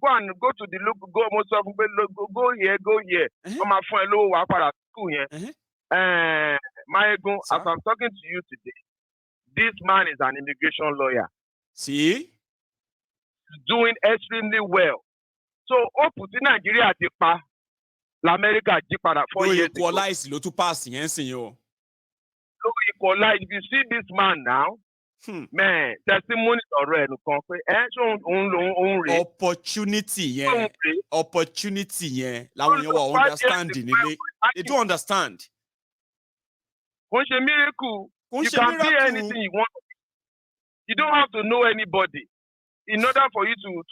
go and go to the local, go most of them go here, go here. On my phone, low wapara school here. Maegun, as I'm talking to you today, this man is an immigration lawyer. See? He's doing extremely well. So, Opu ti Nigeria ti pa, l'America ji para 4 years ago. Equalize lo to pass yen sin yo. So equalize. If you see this man now, man, testimony ọ̀rọ̀ ẹnu kan pé ṣé òun rè. Opportunity yẹn làwọn yẹn wà understanding nílé. They don't understand. Kò ń ṣe miracle. You can be anything you want. You don't have to know anybody in order for you to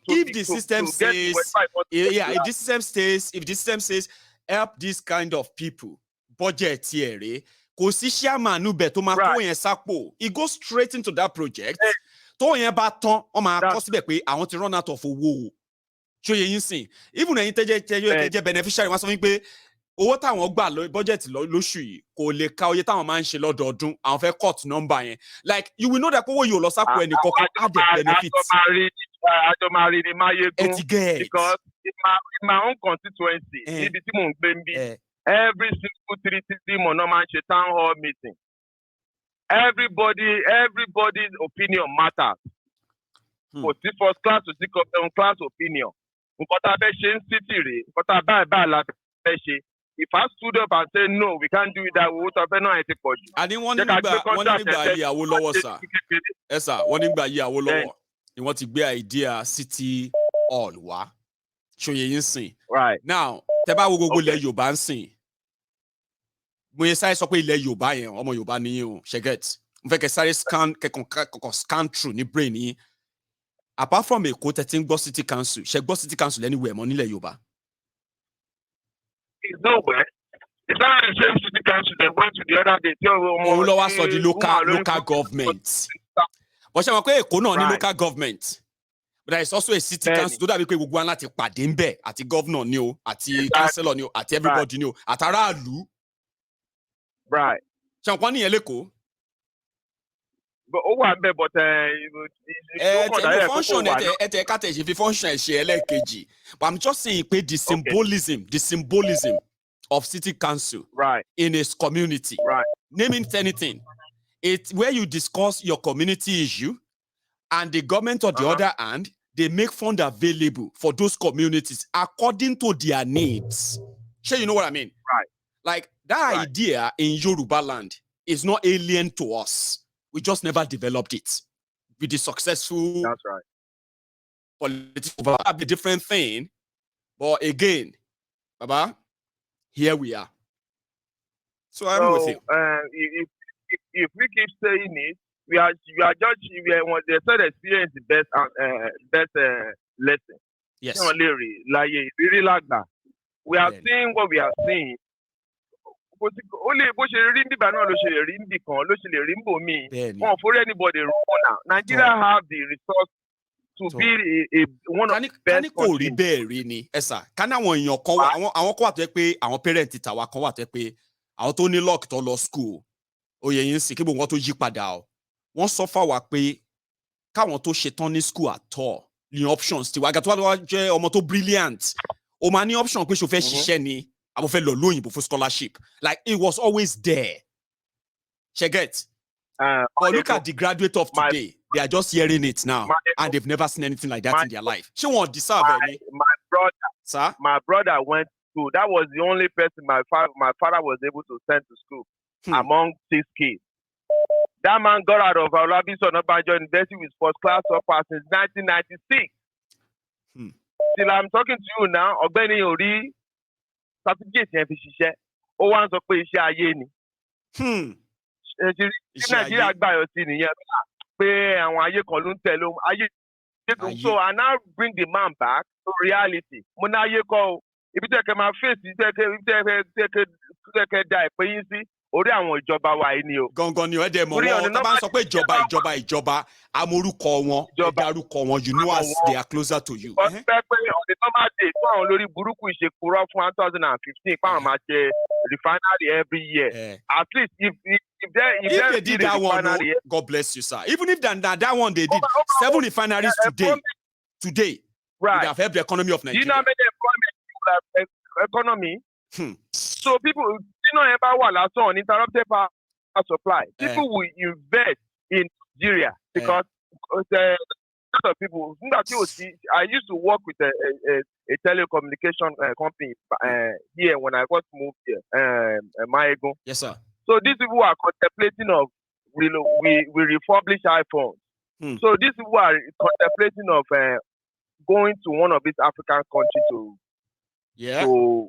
if the system says, if the system says help this kind of people, budget here, kò sí chairman nu be tó máa kó yẹn sápò. It goes straight into that project. Tó yẹn bá tán, ó máa kọ síbẹ̀ pé àwọn ti run out of owó. Ṣó yẹ yín sìn. Even ẹ̀yin tẹ́jẹ́ beneficiary wọ́n sọ fún pé owó táwọn gbà lọ budget lóṣù yìí kò lè ka oye táwọn máa ń ṣe lọ́dọọdún. Àwọn fẹ́ cut number yẹn. Like you will know that owó yóò lọ sápò ẹnì kankan add the benefits. Àjọmọ̀rí ni Máyégún. Because in my own constituency, níbi tí mò ń gbé ń bí. Every single 3 months, no man town hall meeting. Everybody's opinion matters. For first class to second class opinion. If I stood up and said no, we can't do it that way. I didn't want to be Awolowo, sir. Yes, sir. One thing about Awolowo, you want to be idea city hall wa. Show you insane. Right now. Tẹ́bá wo gbogbo ilẹ̀ Yorùbá ń sìn. Mo yẹ sáré sọ pé ilẹ̀ Yorùbá yẹn ọmọ Yorùbá ni yín o, ṣe get. Mo fẹ́ kẹ́ sáré scan through ní brain yín. Apart from Èkó tẹ́tí ń gbọ́ city council, ṣe gbọ́ city council anywhere mọ́ nílẹ̀ Yorùbá. It's nowhere. It's not the same city council that went to the other day. Òun ló wá sọ di local government. Bó ṣe mọ̀ pé Èkó náà ní local government. But there is also a city council tó dàbí pé gbogbo wa láti pàdé ń bẹ̀ àti governor ni o àti councillor ni o àti everybody ni o àtàràlú. Right. Ṣé wọ́n ní yẹn lẹ́kọ̀ọ́? Ó wà ń bẹ̀ but function ẹ̀tẹ̀ kàtẹ̀ ṣe fi function ẹ̀ ṣe ẹlẹ́ẹ̀kejì. But I'm just saying pé the symbolism of city council in a community. Right. Naming anything. It's where you discuss your community issue. And the government, on the other hand, they make funds available for those communities according to their needs. Sure, you know what I mean? Right. Like, that idea in Yoruba land is not alien to us. We just never developed it. With the successful... That's right. Political, a different thing. But again, Baba, here we are. So I'm with you. If we keep saying it, we are judging. They said experience the best lesson. Yes. Really like that. We are seeing what we are seeing. Only anybody now. Nigeria have the resource to be one of the best countries. Esa, kana won èyàn kan wà àwọn kan wà tó pé àwọn parent tàwa kan wà tó pé àwọn tó ní luck tó lọ school. Oyè yín sì kí gbogbo wọn tó yí padà o. Wọ́n sọ fà wá pé káwọn tó ṣetán ní school at all ní options tí wá gàtọ́ wá jẹ́ ọmọ tó brilliant o máa ní option pé ṣo fẹ́ ṣiṣẹ́ ni àbò fẹ́ lọ lóyìnbó fún scholarship like it was always there. She get but look at the graduate of today. They are just hearing it now and they've never seen anything like that in their life. She won't deserve any. My brother went to school. That was the only person my father was able to send to school among 6 kids. That man got out of Olabisi Onabanjo University with first class upper since 1996. Till I'm talking to you now, Ọ̀gbẹ́ni Ori certificate yẹn fi ṣiṣẹ́. Ó wá ń sọ pé iṣẹ́ ayé ni. Nàìjíríà gbàyọ̀ sí nìyẹn pé àwọn ayé kan ló ń tẹ̀lé ayé. So I now bring the man back to reality. Mo ní ayé kọ́ o. Ibi tí ẹ̀kẹ́ máa fèsì tẹ́kẹ́ da ìpè yín sí. Orí àwọn ìjọba wa yìí ni o. Gangan ni ọ̀ẹ́dẹ̀ mọ̀ wọ́n tó bá ń sọ pé ìjọba amorúkọ wọn ẹ̀dárúkọ wọn you know as they are closer to you. Ọ̀sẹ̀ pé ọ̀dẹ̀ tó máa dé fún àwọn olórí burúkú ìṣèkúrọ̀ fún 2015 pàwọn máa ṣe refinery every year. At least if they did that one, God bless you, sir. Even if that one they did 7 refineries today. today right. would have helped the economy of Nigeria. Do you know how many employment people have economy? So people, you know, about uninterrupted power supply. People will invest in Nigeria because the of people. I used to work with a telecommunication company here when I got moved here, Maego. Yes, sir. So these people are contemplating of we refurbish iPhones. So these people are contemplating of going to one of these African countries to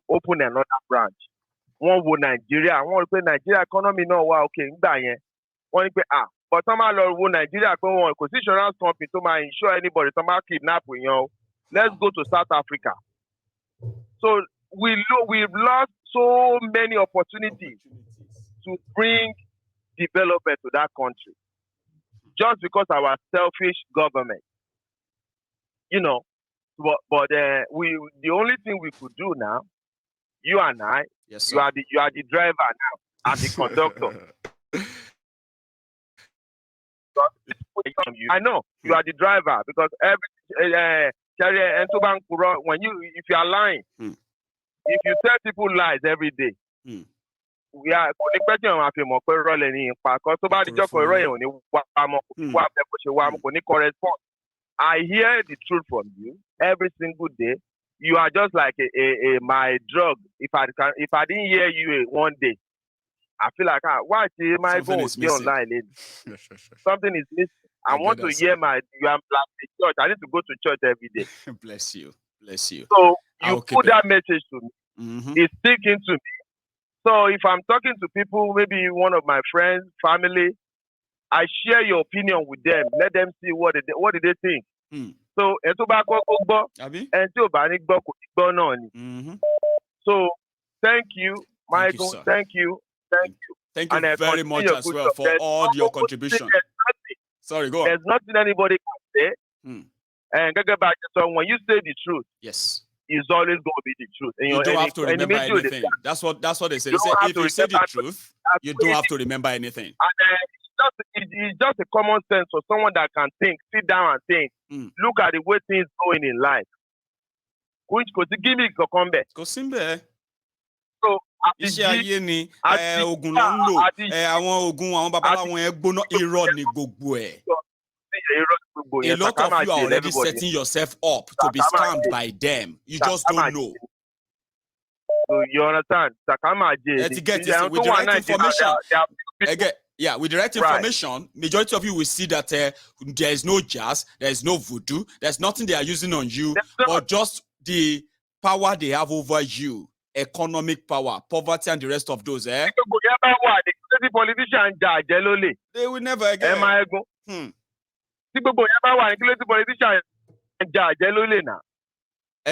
open another branch. One wo Nigeria, one pe Nigeria economy náà wà okay nígbà yẹn. Wọ́n ní pé but some máa lọ wo Nigeria pé wọn kò sí insurance company tó máa insure anybody tó máa kidnap èèyàn o. Let's go to South Africa. So we've lost so many opportunities to bring development to that country just because our selfish government. You know, but the only thing we could do now, you and I, yes, you are the driver now and the conductor. I know you are the driver because when if you are lying, if you tell people lies every day, we are correspond. I hear the truth from you every single day. You are just like my drug. If I didn't hear you one day, I feel like why am I going to be online? Something is missing. I want to hear you are like the church. I need to go to church every day. Bless you. Bless you. So you put that message to me. It's sticking to me. So if I'm talking to people, maybe one of my friends, family, I share your opinion with them. Let them see what did they think. So so thank you, Michael. Thank you. Thank you very much as well for all your contribution. Sorry, go on. There's nothing anybody can say. And so when you say the truth, yes, it's always going to be the truth. And you don't have to remember anything. That's what they say. They say if you say the truth, you don't have to remember anything. And it's just a common sense for someone that can think, sit down and think, look at the way things going in life. Give me a so iṣẹ́ ayé ni oògùn ló ń lò àwọn oògùn àwọn babaláwo yẹn gbóná irọ́ ni gbogbo ẹ̀. A lot of you are already setting yourself up to be scammed by them. You just don't know. So you understand? To get this with the right information. Again, with the right information, majority of you will see that there is no jazz, there is no voodoo, there's nothing they are using on you, but just the power they have over you. Economic power, poverty, and the rest of those, They will never again. I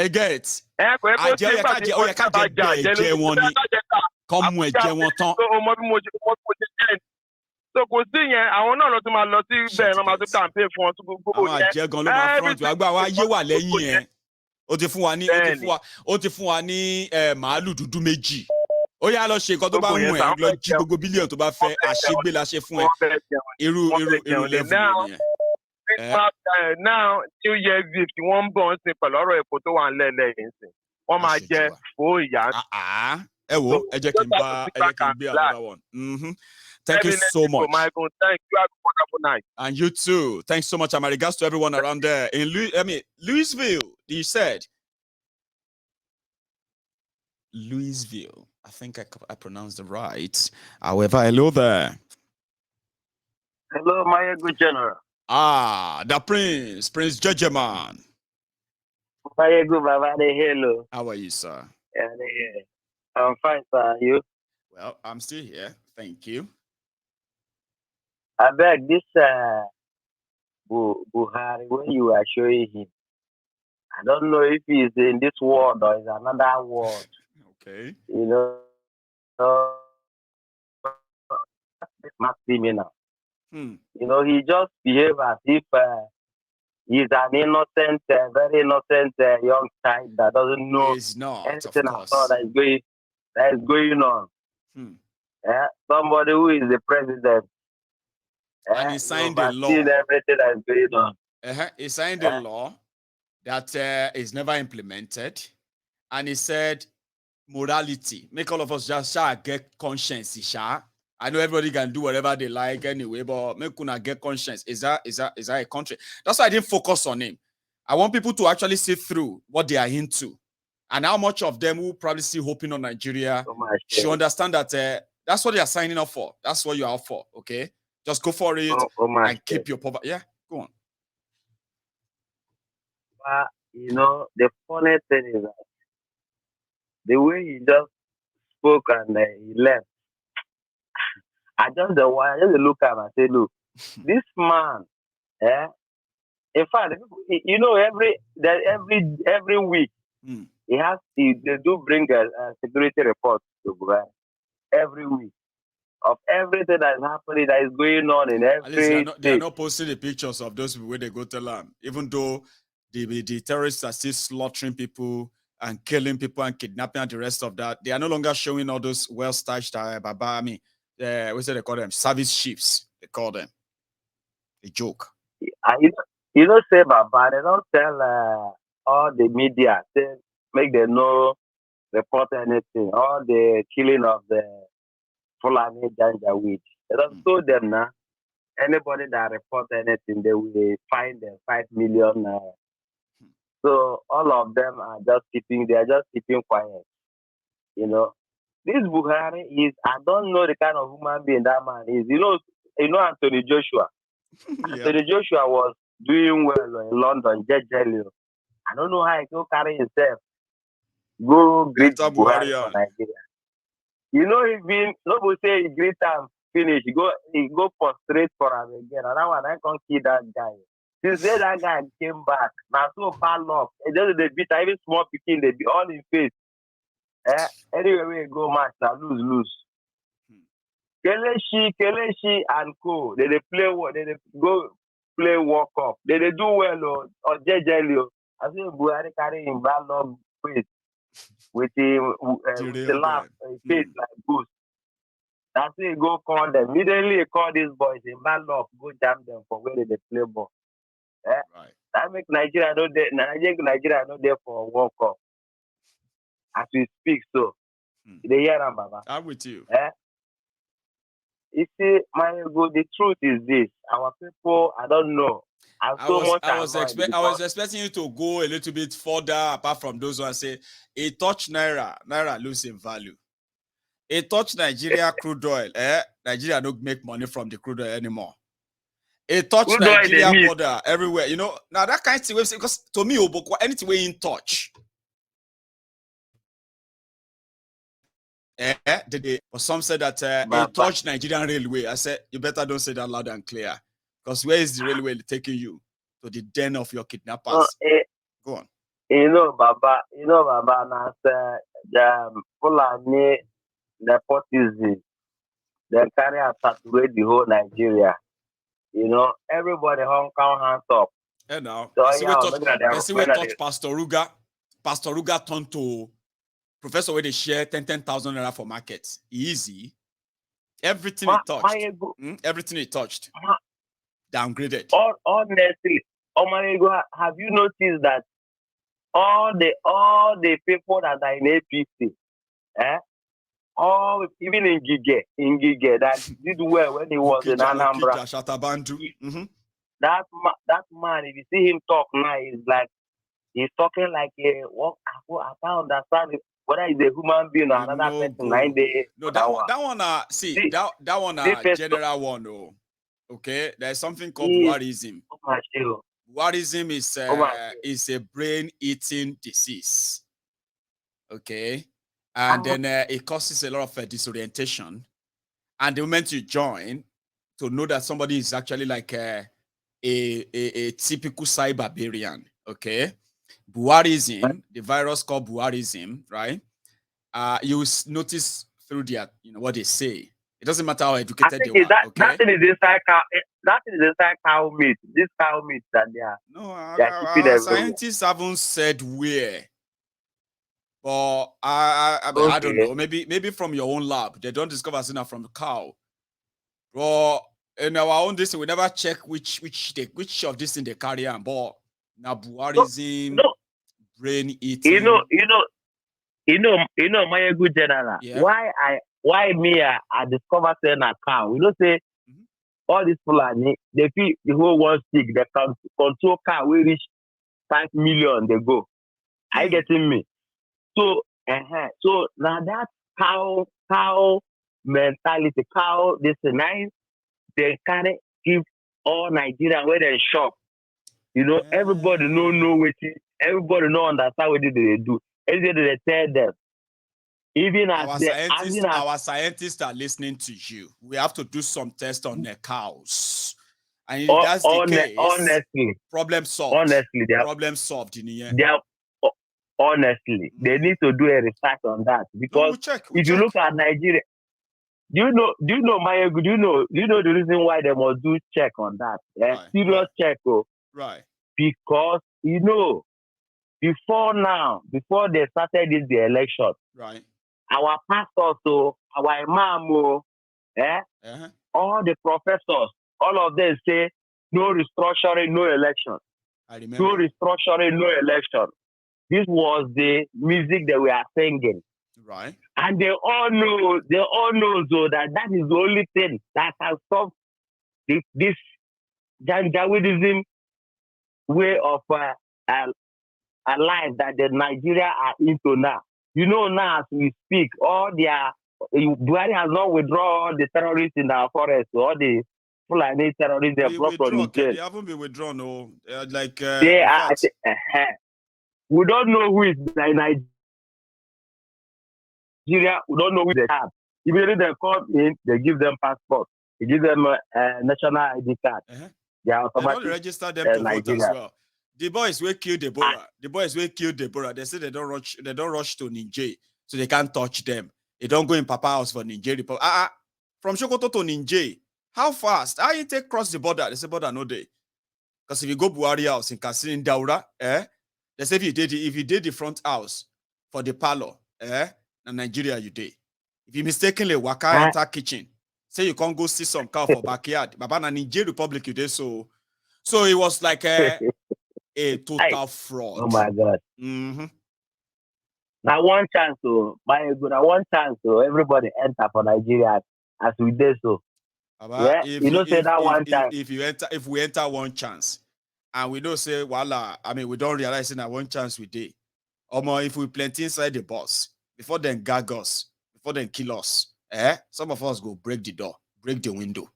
get it. So kò sí yẹn àwọn náà lọ tún máa lọ sí bẹ́ẹ̀ náà máa tún campaign fún wọn tún gbogbo yẹn. Àwọn àjẹgàn ló máa front wá gbà wá yé wà lẹ́yìn yẹn. Ó ti fún wa ní màálù dúdú méjì. Ó yá lọ ṣe nǹkan tó bá wù ẹ́ lọ jí gbogbo bílíọ̀nù tó bá fẹ́ àṣegbé la ṣe fún ẹ. Irú level yẹn. Now New Year's Eve tí wọ́n ń bọ̀ ń sin pẹ̀lú ọ̀rọ̀ èkó tó wà ń lẹ́lẹ̀ yìí sìn. Wọ́n máa jẹ fò ìyá. Ẹ wo ẹ jẹ́ kí n gbé another one. Thank you so much. Michael. Thank you. Have a wonderful night. And you too. Thanks so much. And my regards to everyone around there. In Louisville, you said. Louisville. I think I pronounced it right. However, hello there. Hello, my good general. The Prince Judgeman. My good Baba, hello. How are you, sir? I'm fine, sir. You? Well, I'm still here. Thank you. I beg this Buhari, when you are showing him, I don't know if he's in this world or is another world. Okay. You know, criminal. You know, he just behaves as if he's an innocent, very innocent young child that doesn't know anything at all that is going on. Somebody who is the president. And he signed the law. Everything that is going on. He signed the law. that is never implemented. And he said, morality. Make all of us just get conscience. I know everybody can do whatever they like anyway, but make una get conscience. Is that a country? That's why I didn't focus on him. I want people to actually see through what they are into, and how much of them who probably see hoping on Nigeria should understand that that's what they are signing up for. That's what you are for. Okay, just go for it and keep your poverty. Yeah, go on. The funny thing is that the way he just spoke and he left, I just look at him and say, look, this man, in fact, every week they do bring a security report to Buhari every week of everything that is happening, that is going on in every. They are not posting the pictures of those people where they go to land, even though the terrorists are still slaughtering people and killing people and kidnapping and the rest of that. They are no longer showing all those well-staged what's it they call them? Service ships, they call them. A joke. Say Baba, they don't tell all the media, make them no report anything. All the killing of the Fulani Janja witch. They don't tell them now. Anybody that report anything, they will fine them 5 million. So all of them are just keeping quiet. This Buhari is, I don't know the kind of human being that man is. Anthony Joshua. Anthony Joshua was doing well in London, jejely. I don't know how he go carry himself. Go greet Buhari for Nigeria. Nobody say he greet him, finish. He go prostrate for him again. And that one, I can't kill that guy. Since then, that guy came back. Now, so far long. It doesn't beat even small picking, they be all in face. Anyway, we go match, now lose. Kelechi and co. They play what? They go play World Cup. They do well or JJ. I say Buhari carry him bad long face with him the laugh face like ghost. That's why he go call them. Immediately he call these boys in bad luck, go jam them for where they play ball. Right. That make Nigeria not there for World Cup. As we speak, so they hear them, Baba. I'm with you. You see, the truth is this: our people, I don't know. I was expecting you to go a little bit further apart from those who are say a touch naira lose in value. A touch Nigeria crude oil, Nigeria don't make money from the crude oil anymore. A touch crude Nigeria border everywhere. Now that kind of thing, because to me, anything we in touch. But some said that a touch Nigerian railway. I said, you better don't say that loud and clear. Because where is the railway taking you? To the den of your kidnappers. Go on. Baba, now the Fulani nepotism, they carry and saturate the whole Nigeria. Everybody count hands up. And now, so we touch Pastor Ruga. Pastor Ruga turned to professor where they share 10,000 naira for markets. Easy. Everything he touched. Downgraded. Honestly, have you noticed that all the people that are in APC, even in Gige that did well when he was in Anambra. That man, if you see him talk now, he's talking like I can't understand whether he's a human being or another person. That one general one though. Okay, there's something called Buharism. Buharism is a brain-eating disease. Okay, and then it causes a lot of disorientation. And the moment you join, to know that somebody is actually like a typical cyberbarian. Okay, Buharism, the virus called Buharism, right? You will notice through their, what they say. It doesn't matter how educated they are. That thing is inside cow meat. This cow meat that they are. No, scientists haven't said where. But I don't know. Maybe from your own lab. They don't discover Zina from the cow. But in our own we never check which of this thing they carry on. But Nabuarism, brain eating. My good general. Yeah. Why me? I discover saying a cow. Say all these Fulani, they feel the whole world sick. They can control car. We reach 5 million. They go. Are you getting me? So now that cow mentality, cow this nice. They can't give all Nigeria where they shop. Everybody know what everybody know understand what they do. Everybody they tell them. Even our scientists are listening to you. We have to do some tests on the cows. And if that's the case, honestly, problem solved. Honestly, problem solved in the end. Honestly, they need to do a research on that because if you look at Nigeria, do you know Mayegu? Do you know the reason why they must do check on that? Serious check, right? Because before they started the election, right? Our pastors, our imam, all the professors, all of them say no restructuring, no election. I remember. No restructuring, no election. This was the music that we are singing. Right. And they all know though that is the only thing that can stop this Janjaweedism way of a life that the Nigeria are into now. Now as we speak, Buhari has not withdrawn the terrorists in our forest, all the Fulani terrorists they brought from Niger. They haven't been withdrawn, no. They are. We don't know who is in Nigeria. We don't know who they have. Immediately they come in, they give them passport. They give them a national ID card. They are automatic. They don't register them to vote as well. The boys will kill Deborah. They say they don't rush to Niger, so they can't touch them. They don't go in Papa house for Niger. From Sokoto to Niger, how fast? How you take cross the border? They say border no day. Because if you go Buhari house in Kassin in Daura, they say if you did the front house for the parlor, in Nigeria you did. If you mistakenly waka enter kitchen, say you can't go see some cow for backyard. Baba na Niger Republic you did so it was like a total fraud. Oh my God. Mm-hmm. Now one chance everybody enter for Nigeria as we did so. If we enter one chance and we don't say we don't realize in that one chance we did. If we plenty inside the bus before then gag us, before then kill us, some of us go break the door, break the window.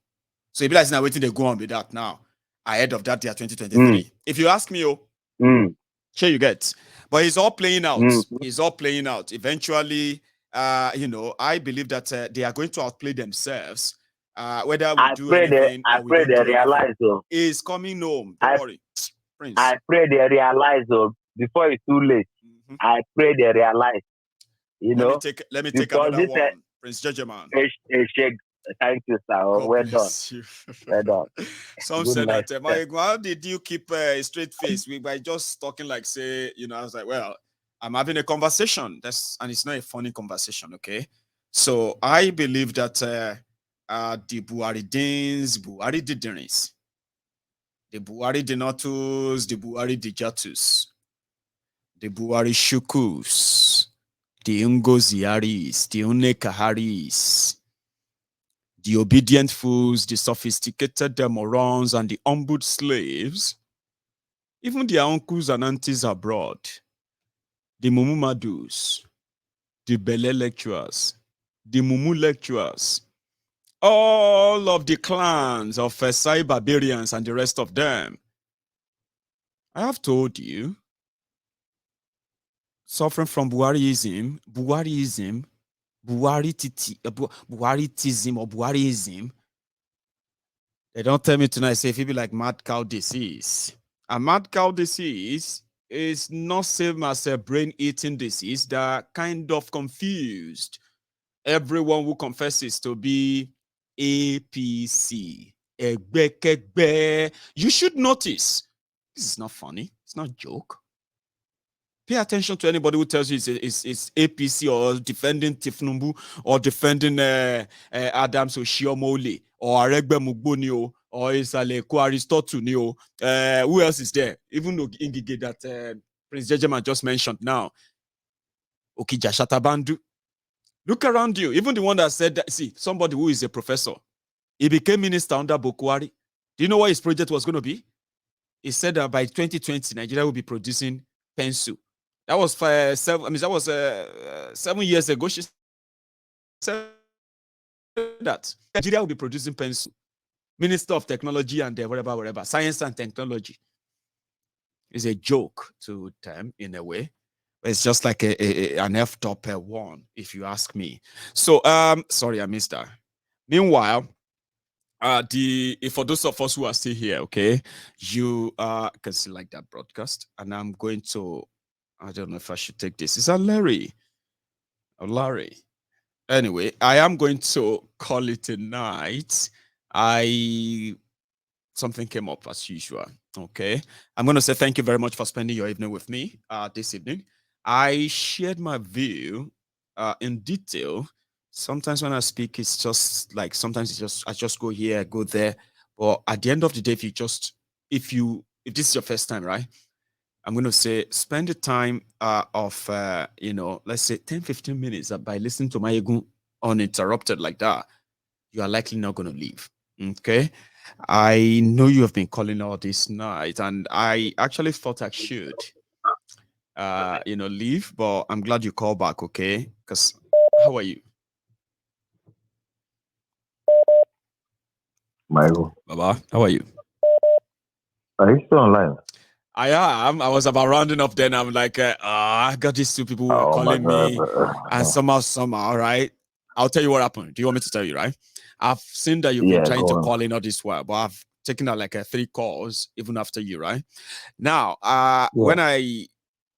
So if that's not waiting to go on with that now, ahead of that year 2023. If you ask me, sure you get. But it's all playing out. It's all playing out. Eventually, I believe that they are going to outplay themselves. Whether we do anything or we don't do anything. It's coming home. Don't worry. Prince. I pray they realize before it's too late. I pray they realize. Let me take another one. Prince Judgeman. Thank you, sir. Well done. Well done. Some said that, how did you keep a straight face? By just talking like, say, I was like, well, I'm having a conversation. And it's not a funny conversation, okay? So I believe that the Buhari Dins, Buhari Didiris, the Buhari Dinotus, the Buhari Dijatus, the Buhari Shukus, the Ungoziaris, the Unekaharis, the obedient fools, the sophisticated demorons, and the humbled slaves, even their uncles and aunties abroad, the Mumumadus, the Bele lecturers, the Mumu lecturers, all of the clans of Fesai barbarians and the rest of them. I have told you, suffering from Buhariism, Buharitism or Buhariism. They don't tell me tonight, say if it be like mad cow disease. A mad cow disease is not same as a brain-eating disease that kind of confused everyone who confesses to be APC. You should notice, this is not funny, it's not a joke. Pay attention to anybody who tells you it's APC or defending Tifnumbu or defending Adams Oshiomole or Aregbe Mugbonio or Isaleko Aristotle Neo. Who else is there? Even Ingige that Prince Jejeman just mentioned now. Okija Shatabandu. Look around you. Even the one that said that, see, somebody who is a professor, he became minister under Bokwari. Do you know what his project was going to be? He said that by 2020, Nigeria will be producing pencil. That was 7 years ago. She said that Nigeria will be producing pencil. Minister of Technology and whatever, Science and Technology. It's a joke to them in a way. It's just like an F-top one, if you ask me. So, sorry, I missed that. Meanwhile, for those of us who are still here, okay, you can see like that broadcast, and I'm going to, I don't know if I should take this. Is that Larry? Oh, Larry. Anyway, I am going to call it a night. Something came up as usual. Okay. I'm going to say thank you very much for spending your evening with me this evening. I shared my view in detail. Sometimes when I speak, it's just like, sometimes it's just, I just go here, go there. But at the end of the day, if this is your first time, right? I'm going to say, spend the time of, let's say 10, 15 minutes by listening to my ego uninterrupted like that. You are likely not going to leave. Okay. I know you have been calling all this night, and I actually thought I should, leave, but I'm glad you called back, okay? Because how are you? Michael. Baba, how are you? Are you still online? I am. I was about rounding up then. I'm like, I got these two people who were calling me, and somehow, right? I'll tell you what happened. Do you want me to tell you, right? I've seen that you've been trying to call in all this while, but I've taken out like 3 calls even after you, right? Now, when I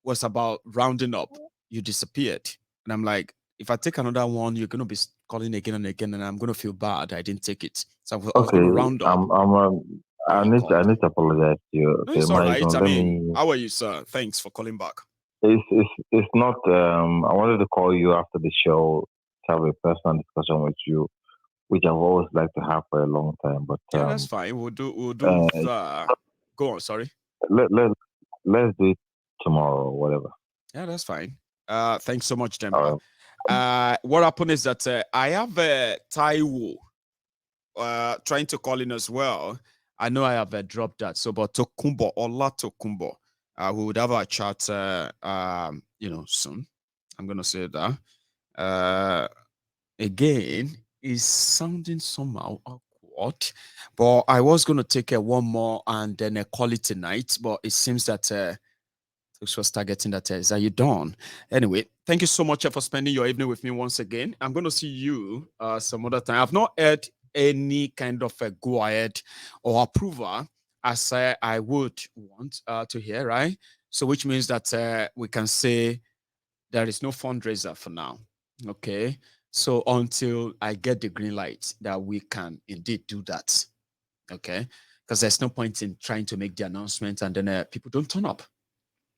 was about rounding up, you disappeared. And I'm like, if I take another one, you're going to be calling again and again, and I'm going to feel bad. I didn't take it. So I was going to round up. I need to apologize to you. Okay, no, it's all right. I mean, how are you, sir? Thanks for calling back. It's not, I wanted to call you after the show to have a personal discussion with you, which I've always liked to have for a long time. But yeah, that's fine. We'll do that. Go on, sorry. Let's do it tomorrow or whatever. Yeah, that's fine. Thanks so much, Demba. What happened is that I have Taiwo trying to call in as well. I know I have dropped that. So, but Tokumbo, Ola Tokumbo, we would have a chat, soon. I'm going to say that. Again, is sounding somehow awkward, but I was going to take one more and then call it tonight, but it seems that this was targeting that. Is that you done? Anyway, thank you so much for spending your evening with me once again. I'm going to see you some other time. I've not heard any kind of a go ahead or approval as I would want to hear, right? So which means that we can say there is no fundraiser for now. Okay. So until I get the green light that we can indeed do that. Okay. Because there's no point in trying to make the announcement and then people don't turn up.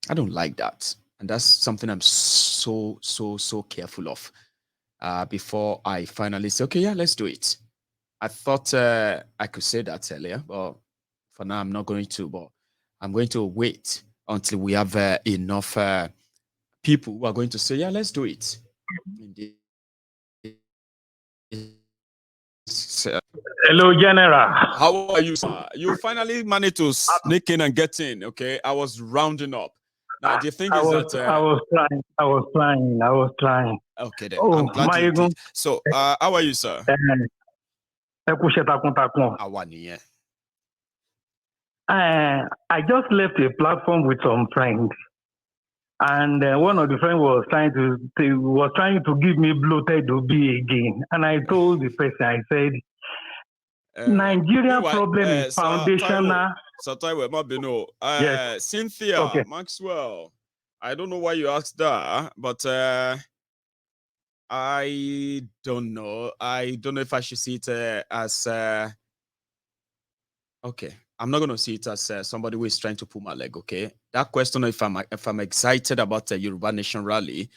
I don't like that. And that's something I'm so careful of before I finally say, okay, yeah, let's do it. I thought I could say that earlier, but for now, I'm not going to. But I'm going to wait until we have enough people who are going to say, yeah, let's do it. Hello, General. How are you, sir? You finally managed to sneak in and get in, okay? I was rounding up. Now, the thing is that... I was trying. Okay, then. I'm glad you did. So, how are you, sir? I just left a platform with some friends. And one of the friends was trying to give me bloated OB again. And I told the person, I said, Nigeria problem is foundational. Yes. Cynthia Maxwell. I don't know why you asked that, but I don't know. I don't know if I should see it as okay. I'm not going to see it as somebody who is trying to pull my leg, okay? That question, if I'm excited about the Yoruba Nation rally,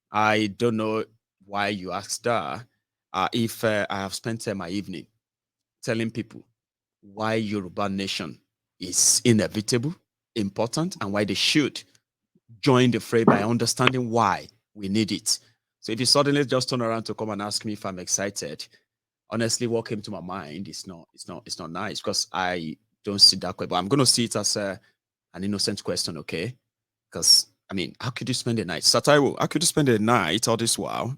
I don't know why you asked that. If I have spent my evening telling people why Yoruba nation is inevitable, important, and why they should join the fray by understanding why we need it. So if you suddenly just turn around to come and ask me if I'm excited, honestly, what came to my mind is not nice, because I don't see that way. But I'm gonna see it as an innocent question, okay? Because I mean, how could you spend the night? Sataiwo, how could you spend the night all this while?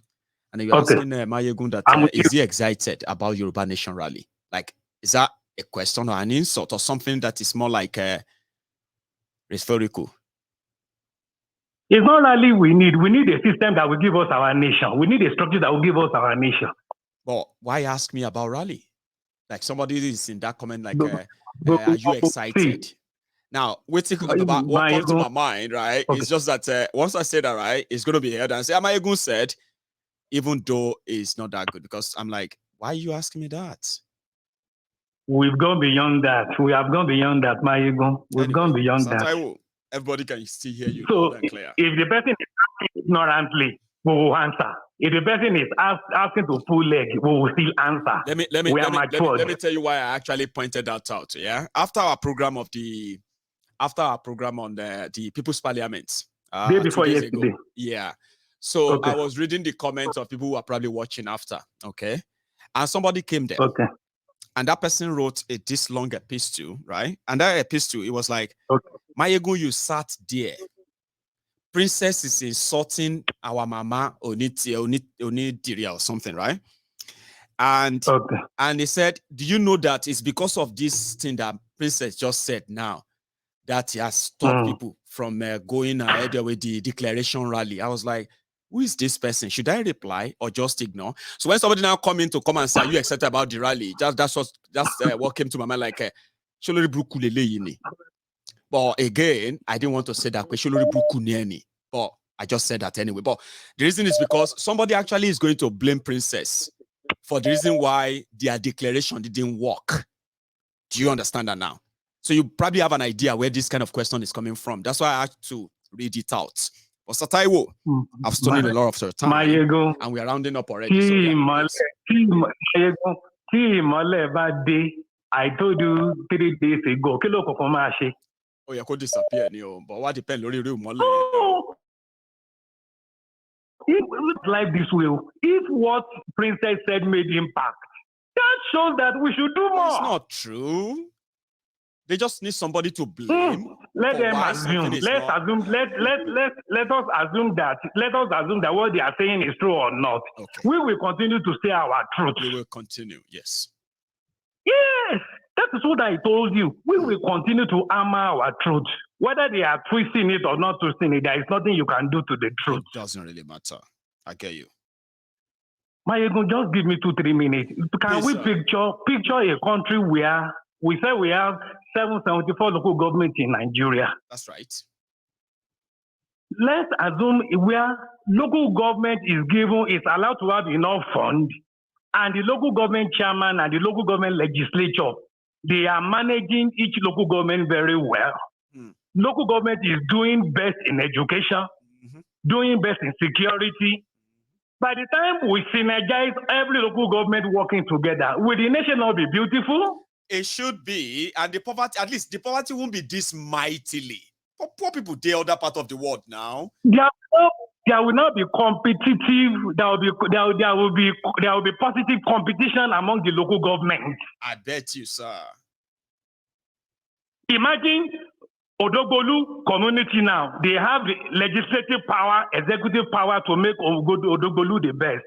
And you're asking Mayegun that is he excited about Yoruba Nation rally? Like, is that a question or an insult or something that is more like rhetorical? It's not really we need a system that will give us our nation. We need a structure that will give us our nation. But why ask me about rally? Like somebody is in that comment like, are you excited? Now, what comes to my mind, right, is just that once I say that, right, it's going to be heard and say, Amayegun said, even though it's not that good, because I'm like, why are you asking me that? We've gone beyond that. We have gone beyond that, Mayegun. We've gone beyond that. Everybody can still hear you so loud and clear. If the person is asking ignorantly, we will answer. If the person is asking to pull leg, we will still answer. Let me tell you why I actually pointed that out. Yeah, after our program on the People's Parliament, day before yesterday. Ago, yeah. So I was reading the comments of people who are probably watching after. Okay, and somebody came there. Okay. And that person wrote this long epistle, right? And that epistle, it was like, Mayegun, you sat there. Princess is insulting our mama Onidiri or something, right? And he said, do you know that it's because of this thing that Princess just said now that he has stopped people from going ahead with the declaration rally? I was like, who is this person? Should I reply or just ignore? So when somebody now come and say, are you excited about the rally? That's what came to my mind, like, but again, I didn't want to say that, but I just said that anyway. But the reason is because somebody actually is going to blame Princess for the reason why their declaration didn't work. Do you understand that now? So you probably have an idea where this kind of question is coming from. That's why I had to read it out. But Sataiwo, I've stolen a lot of your time, and we are rounding up already. So I told you 3 days ago. Oh, you could disappear, but what depends on you? If like this way, if what Princess said made impact, that shows that we should do more. It's not true. They just need somebody to blame. Let them assume. Let us assume that what they are saying is true or not. Okay. We will continue to say our truth. We will continue, yes. Yes, that is what I told you. We will continue to armor our truth. Whether they are twisting it or not twisting it, there is nothing you can do to the truth. It doesn't really matter. I get you. Mayegun, just give me 2-3 minutes. Can we picture a country where we say we have 774 local governments in Nigeria? That's right. Let's assume where local government is allowed to have enough fund, and the local government chairman and the local government legislature, they are managing each local government very well. Local government is doing best in education, doing best in security. By the time we synergize every local government working together, will the nation not be beautiful? It should be, and the poverty, at least the poverty won't be this mightily. But poor people, they other part of the world now. There will not be competitive. There will be positive competition among the local governments. I bet you, sir. Imagine Odogbolu community now. They have the legislative power, executive power to make Odogbolu the best.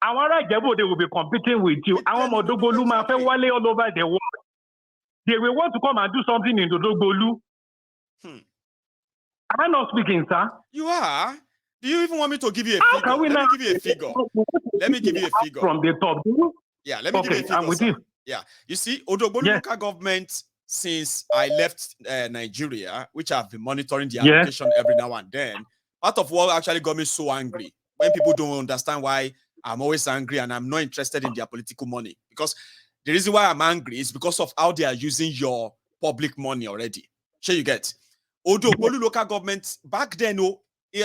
They will be competing with you. Odogbolu all over the world. They will want to come and do something in Odogbolu. Am I not speaking, sir? You are. Do you even want me to give you a figure? Let me give you a figure. Let me give you a figure. From the top. Yeah, let me give you a figure. I'm with you. Yeah. You see, Odogbolu local government, since I left Nigeria, which I've been monitoring the application every now and then, part of what actually got me so angry, when people don't understand why I'm always angry and I'm not interested in their political money. Because the reason why I'm angry is because of how they are using your public money already. Sure you get. Odogbolu local government, back then,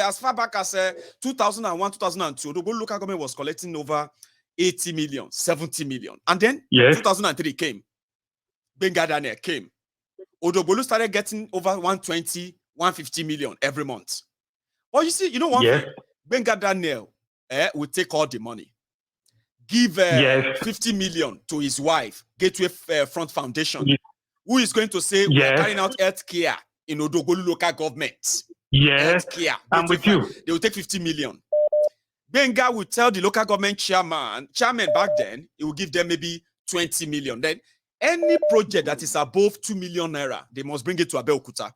as far back as 2001, 2002, Odogbolu local government was collecting over 80 million, 70 million. And then 2003 came. Benga Daniel came, Odogbolu started getting over 120, 150 million every month. Well, you know one thing? Benga Daniel will take all the money, give 50 million to his wife, Gateway Front Foundation, who is going to say we are carrying out health care in Odogbolu local government. Health care. I'm with you. They will take 50 million. Benga will tell the local government chairman back then, he will give them maybe 20 million. Then any project that is above 2 million naira, they must bring it to Abeokuta.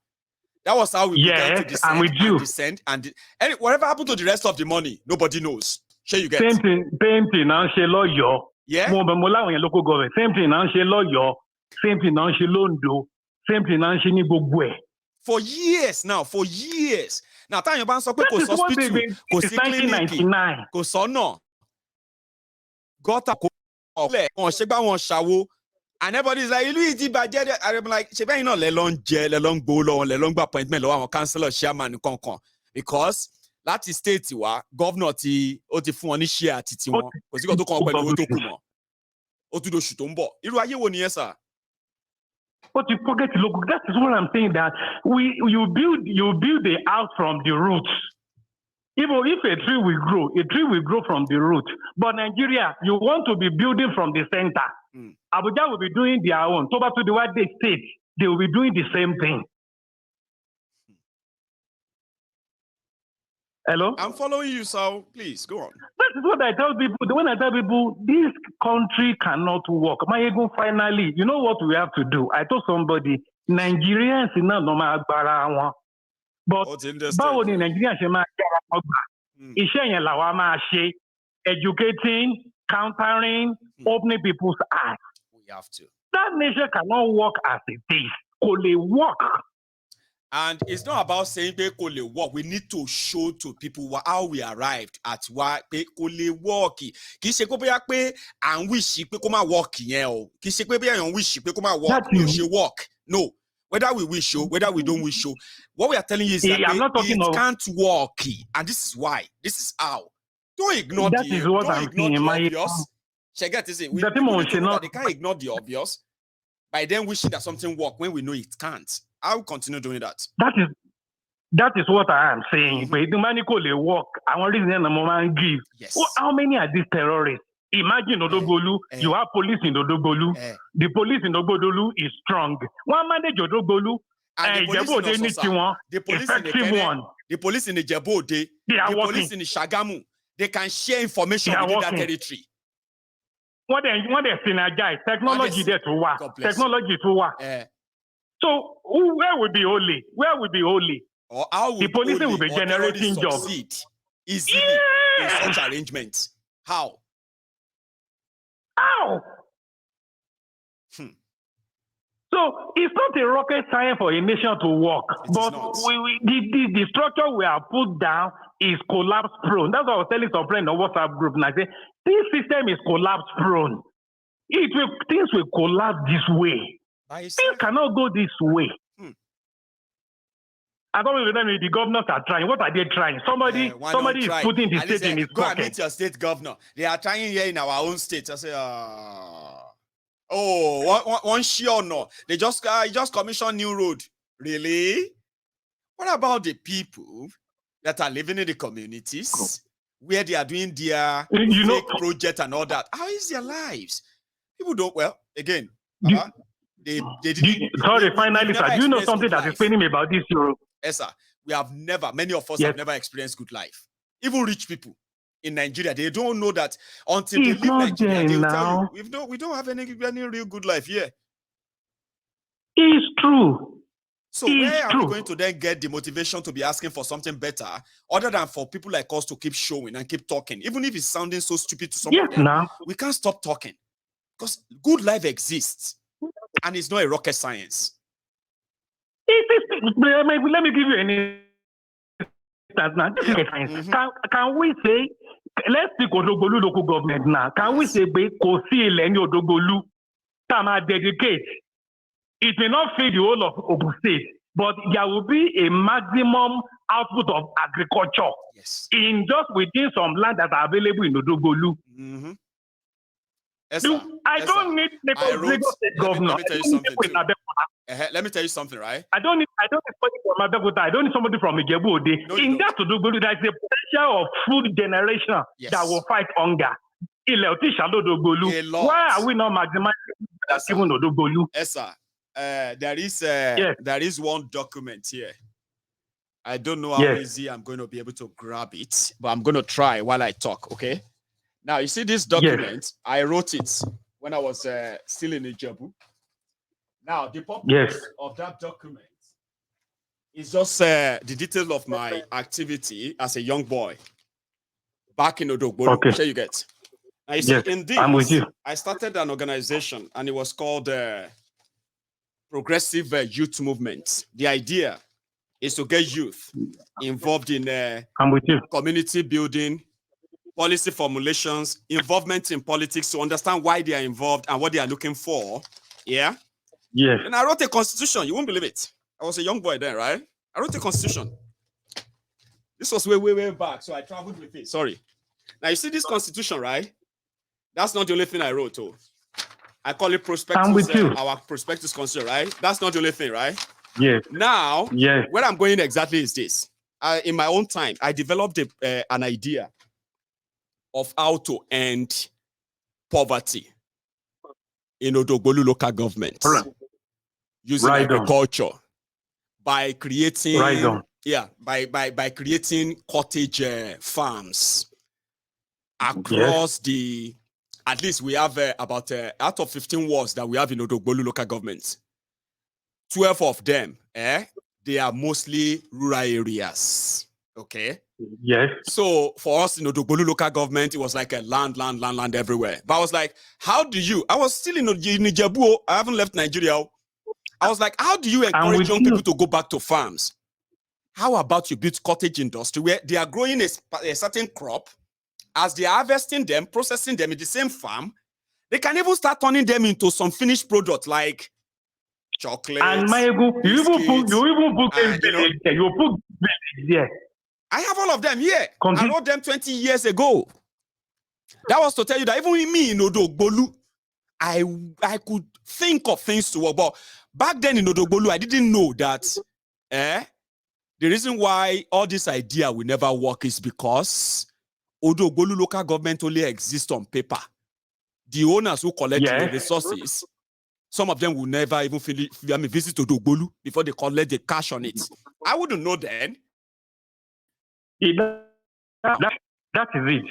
That was how we began to descend. And whatever happened to the rest of the money, nobody knows. Sure, you get same thing. Yeah. Local government. Same thing. Same thing. Same thing. For years now, Now, time you ban so kò sí hospital, kò sí clinic, kò sọ́nà. Gọ́tà kò ọ̀lẹ̀, wọ́n ṣe gbá wọn ṣàwo. And everybody's like, ìlú ìdí bàjẹ́. I'm like, ṣe bẹ́ẹ̀ náà lẹ lọ ń jẹ, lẹ lọ ń gbó lọ, lẹ lọ ń gba appointment lọ́wọ́ àwọn councillor, chairman kankan. Because láti state wa, governor ó ti fún wọn ní share àti tiwọn. Kò sí kò tó kàn pẹ̀lú owó tó kù mọ́. Ó tún doṣù tó ń bọ̀. Irú ayé wo nìyẹn sà? But you forget to look. That is what I'm saying. That you build the house from the roots. Even if a tree will grow from the root. But Nigeria, you want to be building from the center. Abuja will be doing their own. Toba to the white state, they will be doing the same thing. Hello? I'm following you, sir. Please, go on. That is what I tell people. When I tell people, this country cannot work. Finally, you know what we have to do? I told somebody, Nigerians are not normal. But báwo ni Nigerians ṣe máa jára ọgbà? Iṣẹ́ yẹn làwa máa ṣe. Educating, countering, opening people's eyes. We have to. That nation cannot work as it is. Kò lè work. And it's not about saying pé kò lè work. We need to show to people how we arrived at why pé kò lè work. Kì í ṣe pé bóyá pé à ń wish pé kó má work yẹn o. Kì í ṣe pé bóyá èèyàn wish pé kó má work. Kò ṣe work. No. Whether we wish or whether we don't wish, what we are telling you is that it can't work. And this is why. This is how. Don't ignore the obvious. They can't ignore the obvious by then wishing that something work when we know it can't. I will continue doing that. That is what I am saying. But the money could work. I want reason the moment give. Yes. Well, how many are these terrorists? Imagine Odogbolu, you have police in Odogbolu. The police in Odogbolu is strong. One manage Odogbolu, and the police in the Jebo, the police in the Shagamu, they can share information within that territory. What they synergize, technology there to work. Technology to work. So where will be holy? Where will be holy? Or how will the police will be generating jobs easily in such arrangements? How? How? So it's not a rocket science for a nation to work, but the structure we have put down is collapse prone. That's what I was telling some friend on WhatsApp group. And I say this system is collapse prone. Things will collapse this way. Things cannot go this way. I don't know if the governors are trying. What are they trying? Somebody is putting the state in his go pocket. Go and meet your state governor. They are trying here in our own state. I say, one sure no. They just commissioned new road. Really? What about the people that are living in the communities where they are doing their fake project and all that? How is their lives? People don't. Well, again, they didn't. Sorry, finally, sir. Do you know something that is paining me about this Europe? Yes, sir. Many of us have never experienced good life. Even rich people in Nigeria, they don't know that until they leave Nigeria, they will tell you, we don't have any real good life here. It's true. So where are we going to then get the motivation to be asking for something better, other than for people like us to keep showing and keep talking? Even if it's sounding so stupid to some of them, we can't stop talking. Because good life exists. And it's not a rocket science. Let me give you an instance now. Can we say, let's speak Odogbolu local government now. Can we say, Odogbolu, dedicate? It may not feed the whole of Ogun State, but there will be a maximum output of agriculture in just within some land that are available in Odogbolu. I don't need Lagos State governor. Let me tell you something too. Let me tell you something, right? I don't need somebody from Abeokuta. I don't need somebody from Ijebu-Ode. In that Odogbolu, there's a potential of food generation that will fight hunger. Why are we not maximizing even Odogbolu? Yes, sir. There is one document here. I don't know how easy I'm going to be able to grab it, but I'm going to try while I talk, okay? Now, you see this document? I wrote it when I was still in Ijebu. Now, the purpose of that document is just the detail of my activity as a young boy back in Odogbolu. Okay. Sure you get. Now, you see, in this, I'm with you. I started an organization, and it was called Progressive Youth Movement. The idea is to get youth involved in I'm with you. Community building, policy formulations, involvement in politics to understand why they are involved and what they are looking for. Yeah? Yes. And I wrote a constitution. You won't believe it. I was a young boy then, right? I wrote a constitution. This was way back, so I traveled with it. Sorry. Now, you see this constitution, right? That's not the only thing I wrote, oh. I call it prospectus. I'm with you. Our prospectus constitution, right? That's not the only thing, right? Yes. Now, where I'm going exactly is this. In my own time, I developed an idea of how to end poverty in Odogbolu local government using agriculture by creating by creating cottage farms across the. At least we have about out of 15 wards that we have in Odogbolu local government, 12 of them, they are mostly rural areas. Okay. Yes. So for us in Odogbolu local government, it was like a land everywhere. But I was like, how do you? I was still in Ijebu. I haven't left Nigeria. I was like, how do you encourage young people to go back to farms? How about you build cottage industry where they are growing a certain crop? As they are harvesting them, processing them in the same farm, they can even start turning them into some finished product like chocolate. And you even put there. I have all of them here. I wrote them 20 years ago. That was to tell you that even me in Odogbolu, I could think of things to work. But back then in Odogbolu, I didn't know that the reason why all this idea will never work is because Odogbolu local government only exists on paper. The owners who collect the resources, some of them will never even visit Odogbolu before they collect the cash on it. I wouldn't know then. That is it.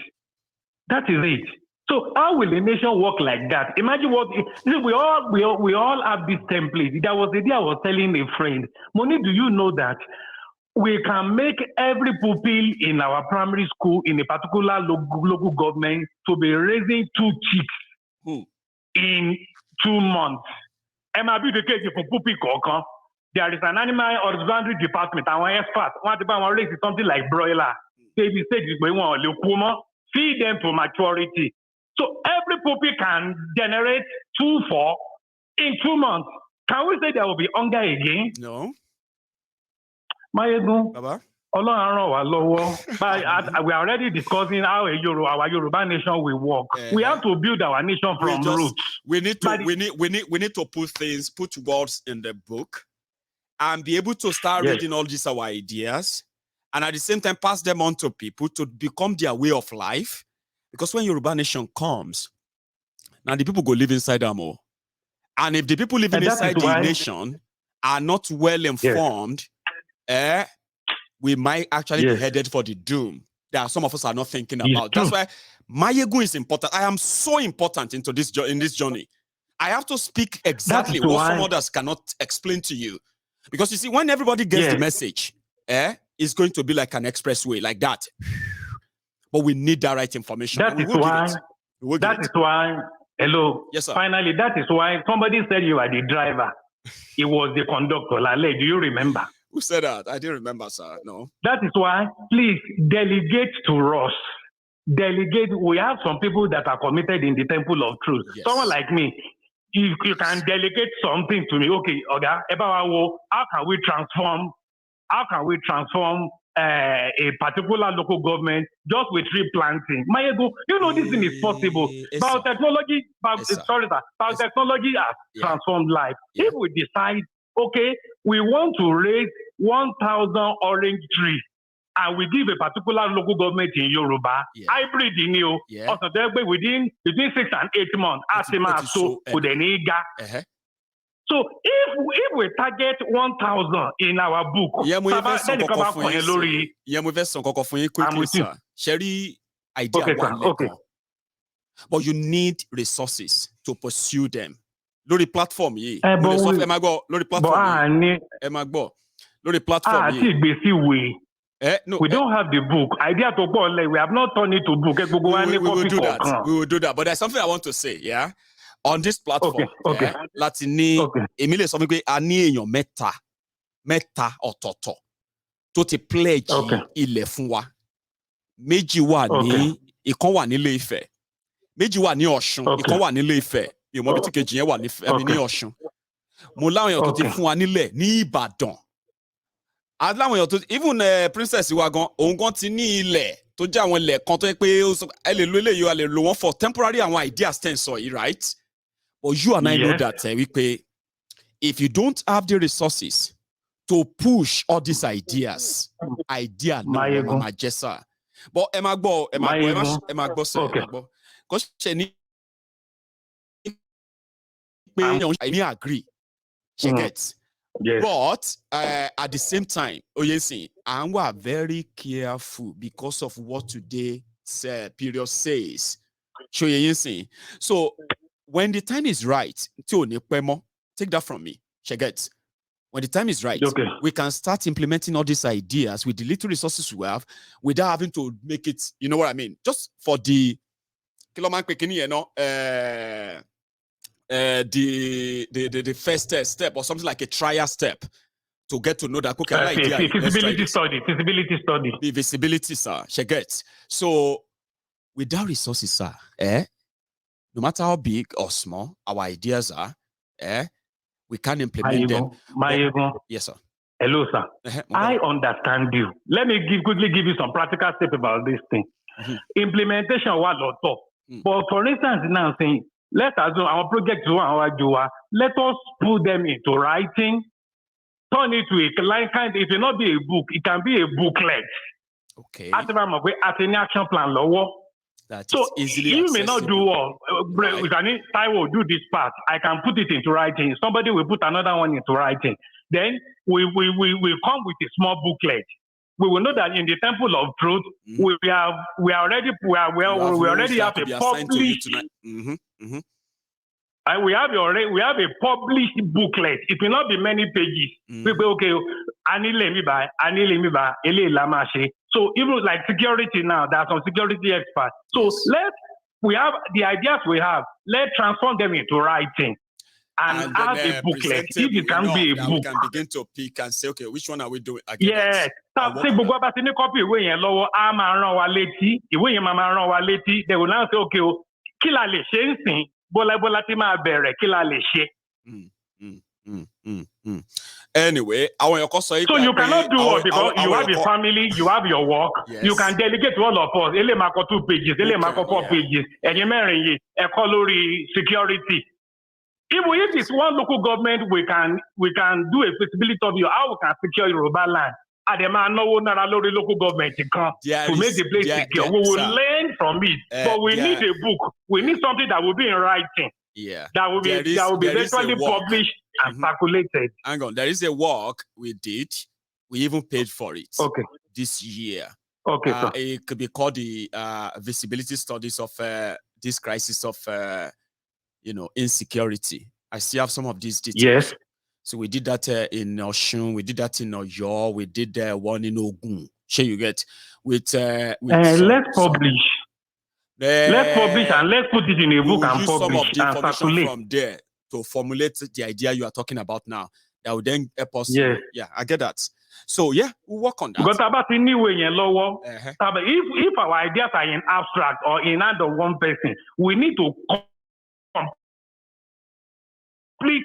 That is it. So how will a nation work like that? Imagine what we all have this template. There was a day I was telling a friend, Moni, do you know that we can make every pupil in our primary school in a particular local government to be raising 2 chicks in 2 months? There is an animal husbandry department, our experts want to raise something like broiler. Baby stage, feed them to maturity. So every pupil can generate 2-4 in 2 months. Can we say there will be hunger again? No. But we are already discussing how our Yoruba nation will work. We have to build our nation from roots. We need to put words in the book and be able to start reading all these our ideas, and at the same time pass them on to people to become their way of life. Because when Yoruba nation comes, now the people go live inside them all. And if the people living inside the nation are not well informed, we might actually be headed for the doom that some of us are not thinking about. That's why Mayegu is important. I am so important in this journey. I have to speak exactly what some others cannot explain to you. Because you see, when everybody gets the message, it's going to be like an expressway, like that. But we need that right information. That is why, hello. Yes, sir. Finally, that is why somebody said you are the driver. It was the conductor. Lale, do you remember? Who said that? I didn't remember, sir. No. That is why, please, delegate to us. Delegate. We have some people that are committed in the temple of truth. Yes. Someone like me, if you can delegate something to me, okay, how can we transform a particular local government just with tree planting. Mayego, you know this thing is possible. Biotechnology, biotechnology has transformed life. If we decide, okay, we want to raise 1,000 orange trees, and we give a particular local government in Yoruba, hybrid in you, also within between 6 and 8 months, So if we target 1,000 in our book, but you need resources to pursue them. Lórí platform yìí. Lórí platform yìí. No, we don't have the book. Idea to go, we have not turned it to book. We will do that. But there's something I want to say, yeah? On this platform, Latini, Emile sọ wípé a ní èèyàn mẹ́ta ọ̀tọ̀ọ̀tọ̀ tó ti pledge ilẹ̀ fún wa. Méjì wà ní ìkan wà nílé Ifẹ̀. Méjì wà ní Ọ̀ṣun, ìkan wà nílé Ifẹ̀. Mi ò mọ̀ bí tí kejì yẹn wà ní Ọ̀ṣun. Mo láwọn èèyàn tó ti fún wa nílẹ̀ ní Ìbàdàn. Aláwọn èèyàn tó even princess wa gan òun gan ti ní ilẹ̀ tó jẹ́ àwọn ilẹ̀ kan tó yẹ pé ẹ lè lo eléyìí a lè lo wọn for temporary àwọn ideas ten sọ yìí, right? But you and I know that wípé if you don't have the resources to push all these idea náà wọ́n máa jẹ́ sá. But ẹ máa gbọ́ sẹ́ kò ṣe ní pé èèyàn agree she gets. Yes. But at the same time, and we are very careful because of what today's period says. So when the time is right, take that from me. When the time is right, we can start implementing all these ideas with the little resources we have without having to make it, you know what I mean? Just for the the first step or something like a trial step to get to know that feasibility study. The visibility, sir. She gets. So without resources, sir, no matter how big or small our ideas are, we can implement them. Yes, sir. Hello, sir. I understand you. Let me quickly give you some practical steps about this thing. Implementation was lot of. But for instance, now saying, let us do our project. Let us put them into writing. Turn it to a like kind. It will not be a book. It can be a booklet. Okay. At an action plan, that so is easily you accessible. may not do all. Right. I will do this part. I can put it into writing. Somebody will put another one into writing. Then we come with a small booklet. We will know that in the Temple of Truth, we already have a published. And we have a published booklet. It will not be many pages. Okay, so even like security now, there are some security experts. So we have the ideas we have. Let's transform them into writing. And have a booklet. If it can be a book, we can begin to pick and say, okay, which one are we doing? Yes. Say gbogbo abati ní copy ìwé yẹn lọ́wọ́, a máa rán wa létí. Ìwé yẹn máa rán wa létí. They will now say, okay, kí la lè ṣe ń sìn? Bọ́lá tí máa bẹ̀rẹ̀, kí la lè ṣe? Anyway, àwọn èèyàn kan sọ so you cannot do all because you have a family, you have your work. Yes. You can delegate to all of us. Ele máa kọ 2 pages, ele máa kọ 4 pages. Ẹ̀yin mẹ́rin yìí, ẹ kọ lórí security. Even if it's one local government, we can do a feasibility of how we can secure Yoruba land. Adema náwó náírà lórí local government to make the place secure. We will learn from it, but we need a book. We need something that will be in writing. Yeah, that will be eventually published and circulated. Hang on, there is a work we did. We even paid for it. Okay. This year. Okay. It could be called the visibility studies of this crisis of insecurity. I still have some of these details. Yes. So we did that in Oshun, we did that in Oyo, we did one in Ogun. Sure, you get let's publish. Let's publish and let's put it in a book and publish some of the and circulate from there to formulate the idea you are talking about now. That will then help us. Yes. Yeah, I get that. So yeah, we'll work on that. But about if our ideas are in abstract or in hand of one person, we need to Please,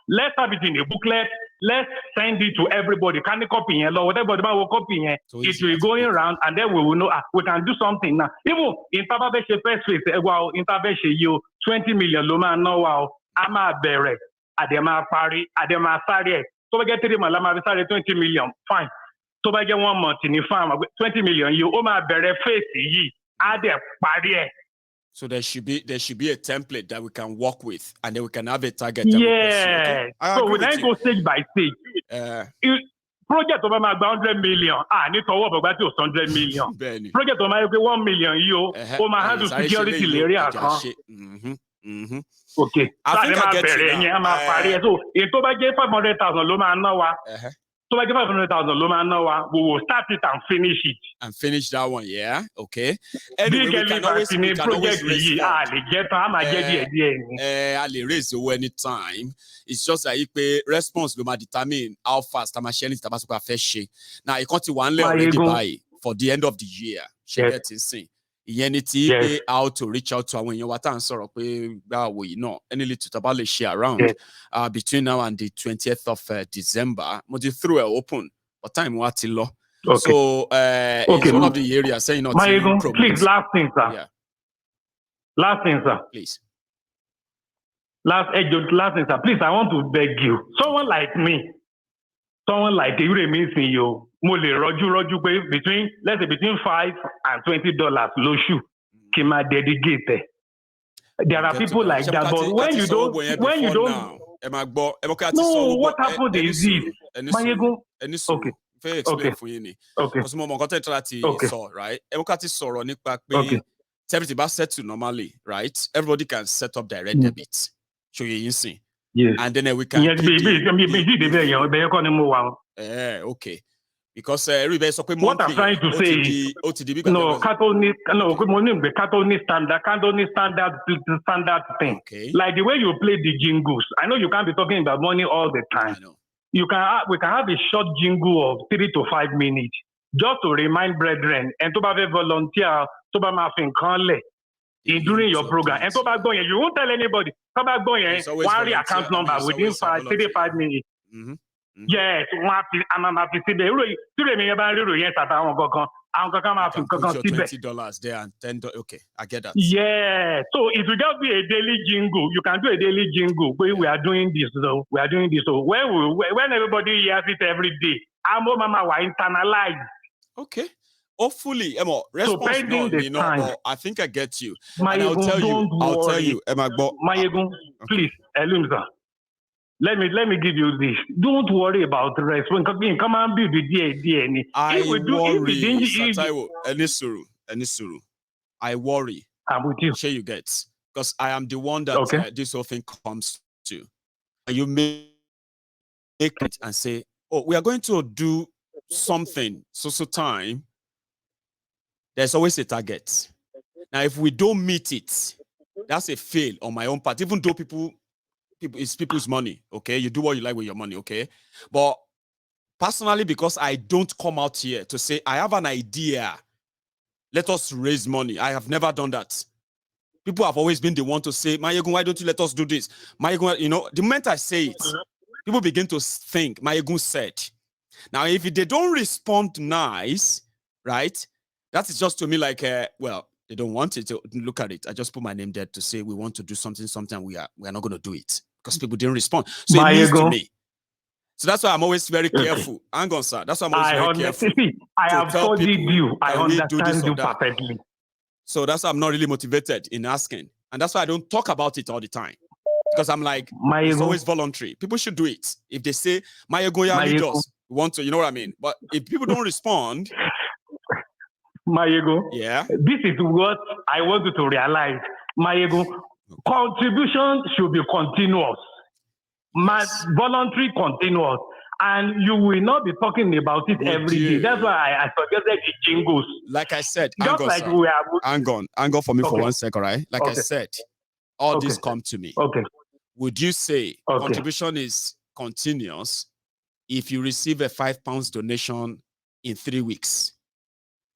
let's have it in a booklet. Let's send it to everybody. Can you copy it? Whatever will copy it. It will be going around, and then we will know we can do something now. Even in Tababeshe first phase, well, in Tababeshe, you 20 million loma no wow. Ama bere, adema pari, adema sari. So we get 3 million, 20 million. Fine. So we get 1 month in the farm, 20 million. You oma bere face ye, ade pari. So there should be a template that we can work with, and then we can have a target. Yeah. Okay? So we then go stage by stage. Project over my 100 million. Need to work about 100 million. Project over my 1 million. You my hand to security area. Okay. I think I get you now. So if I get 500,000, Loma Noah. So I give 500,000 Loma Noah. We will start it and finish it. And finish that one, yeah. Okay. Anyway, we can always raise anytime. It's just that if response will determine how fast I'm sharing it. Now you can't one already buy for the end of the year. How to reach out to when you want to answer any little about share around between now and the 20th of December. Modi through open, but time what law. Okay. So it's one of the areas saying not to please, last thing, sir. Yeah. Last thing, sir. Please. Last thing, sir. Please, I want to beg you. Someone like me, someone like you means you. Between let's say between $5 and $20 low shoe. Kima dedicated. There are people like that, but when you don't, no, what happened is this. Okay. Okay. Right? Everything set to normally, right? Everybody can set up direct debits. Show you see. Yes. And then we can. Okay. Because what I'm trying to say is Catholic standard thing. Okay. Like the way you play the jingles. I know you can't be talking about money all the time. I know. We can have a short jingle of 3 to 5 minutes just to remind brethren and to have volunteer to during your program. And to you won't tell anybody. One account number within 3 to 5 minutes. Mm-hmm. Yes, $20 there and $10. Okay, I get that. Yeah, so it will just be a daily jingle. You can do a daily jingle. We are doing this, though. We are doing this. So when everybody hears it every day, Mama will internalize. Okay. Hopefully, Emma, response but I think I get you. And I'll tell you, Emma, please, Elumza. Let me give you this. Don't worry about the rest. When come and build the DNA. I worry. I'm with you. Sure you get. Because I am the one that this whole thing comes to. And you make it and say, oh, we are going to do something so time. There's always a target. Now, if we don't meet it, that's a fail on my own part. Even though it's people's money, okay? You do what you like with your money, okay? But personally, because I don't come out here to say, I have an idea, let us raise money. I have never done that. People have always been the one to say, Mayegun, why don't you let us do this? Mayegun, the moment I say it, people begin to think, Mayegun said. Now, if they don't respond nice, right? That is just to me like, they don't want it to look at it. I just put my name there to say we want to do something, we are not going to do it because people didn't respond. So it means to me. So that's why I'm always very careful. Hang on, sir. That's why I'm always very careful. I have studied you. I understand you perfectly. So that's why I'm not really motivated in asking. And that's why I don't talk about it all the time. Because I'm like, it's always voluntary. People should do it. If they say, Mayegun, lead us, we want to, you know what I mean? But if people don't respond... Mayegun, yeah. This is what I want you to realize. Mayegun, contribution should be continuous. Voluntary continuous. And you will not be talking about it every day. That's why I suggested the jingles. Like I said, hang on for me for 1 second, right? Like I said, all this come to me. Okay. Would you say contribution is continuous if you receive a £5 donation in 3 weeks?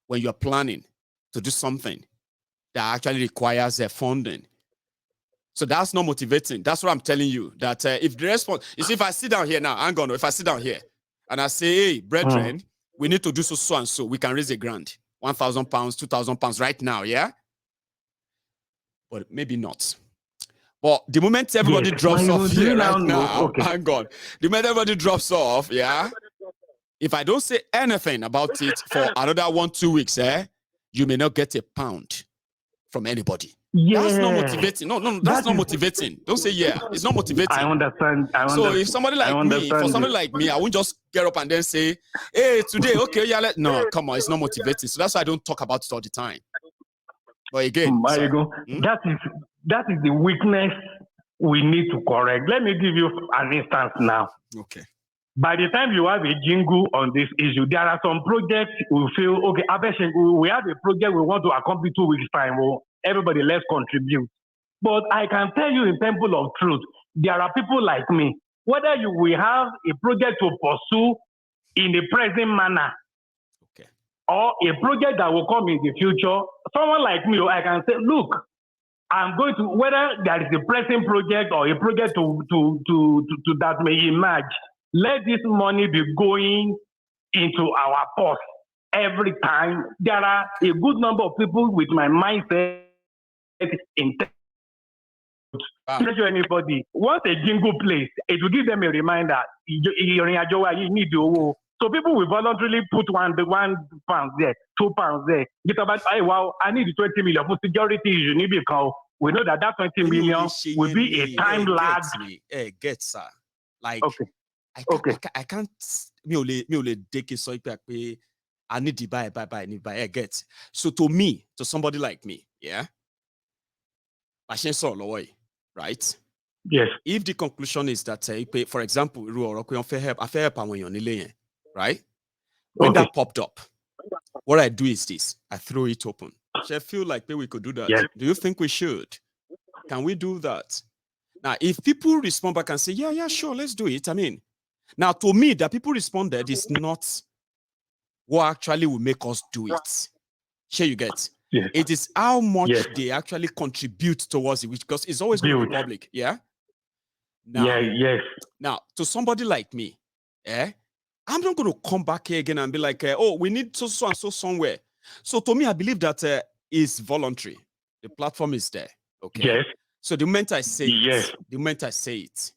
When you're planning to do something that actually requires funding, So that's not motivating. That's what I'm telling you. That if the response, you see, if I sit down here now, hang on, if I sit down here and I say, hey, brethren, we need to do so and so, we can raise £1,000, £2,000 right now, yeah? But maybe not. But the moment everybody drops off here right now, hang on. The moment everybody drops off, yeah? If I don't say anything about it for another 1-2 weeks, you may not get £1 from anybody. Yeah. That's not motivating. No, that's not motivating. Don't say yeah. It's not motivating. I understand. So if somebody like me, for somebody like me, I won't just get up and then say, hey, today, okay, yeah, no, come on, it's not motivating. So that's why I don't talk about it all the time. But again, that is the weakness we need to correct. Let me give you an instance now. Okay. By the time you have a jingle on this issue, there are some projects we feel, okay, we have a project we want to accomplish 2 weeks' time. Well, everybody, let's contribute. But I can tell you in Temple of Truth, there are people like me, whether you will have a project to pursue in the present manner, okay, or a project that will come in the future, someone like me, I can say, look, I'm going to, whether there is a present project or a project to that may emerge, let this money be going into our purse every time. There are a good number of people with my mindset in anybody. Once a jingle plays, it will give them a reminder. You need to. So people will voluntarily put £1 there, £2 there. Get about, I need 20 million for security. You need because we know that 20 million will be a time lag. Get sir. Like, okay. I can't me only take it so I need to buy, I get. So to me, to somebody like me, yeah, right? Yes. If the conclusion is that, for example, right? When that popped up, what I do is this: I throw it open. I feel like we could do that. Yes. Do you think we should? Can we do that? Now, if people respond back and say, yeah, sure, let's do it. I mean, now to me, that people responded is not what actually will make us do it. Sure, you get. Yes. It is how much they actually contribute towards it, because it's always going to be public. Yeah. Now, Now, to somebody like me, I'm not going to come back here again and be like, oh, we need so and so somewhere. So to me, I believe that is voluntary. The platform is there. Okay. Yes. So the moment I say it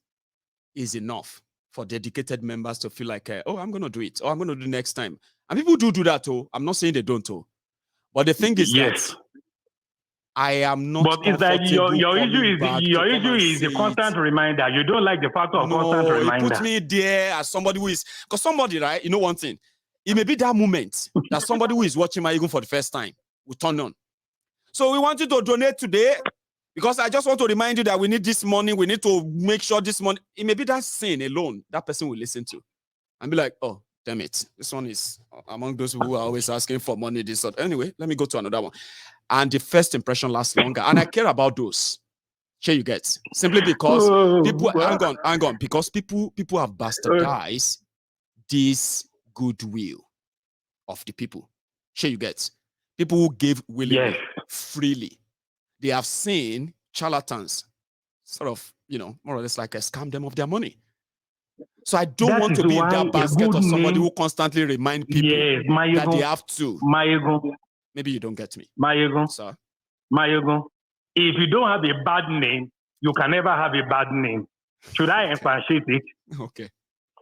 is enough for dedicated members to feel like, oh, I'm going to do it, or I'm going to do next time. And people do that, too. I'm not saying they don't, too. But the thing is that I am not. But it's like your issue is the constant reminder. You don't like the fact of constant reminder. You put me there as somebody who is, because somebody, right? You know one thing, it may be that moment that somebody who is watching my Eagle for the first time will turn on. So we want you to donate today because I just want to remind you that we need this money. We need to make sure this money. It may be that sin alone that person will listen to and be like, oh, damn it. This one is among those who are always asking for money. This sort. Anyway, let me go to another one. And the first impression lasts longer. And I care about those. Sure, you get. Simply because people, hang on, because people have bastardized this goodwill of the people. Sure, you get. People who gave willingly, freely. They have seen charlatans sort of, more or less like scam them of their money. So I don't want to be in that basket of somebody who constantly remind people that they have to. Maybe you don't get me. Sir. If you don't have a bad name, you can never have a bad name. Should I differentiate it? Okay.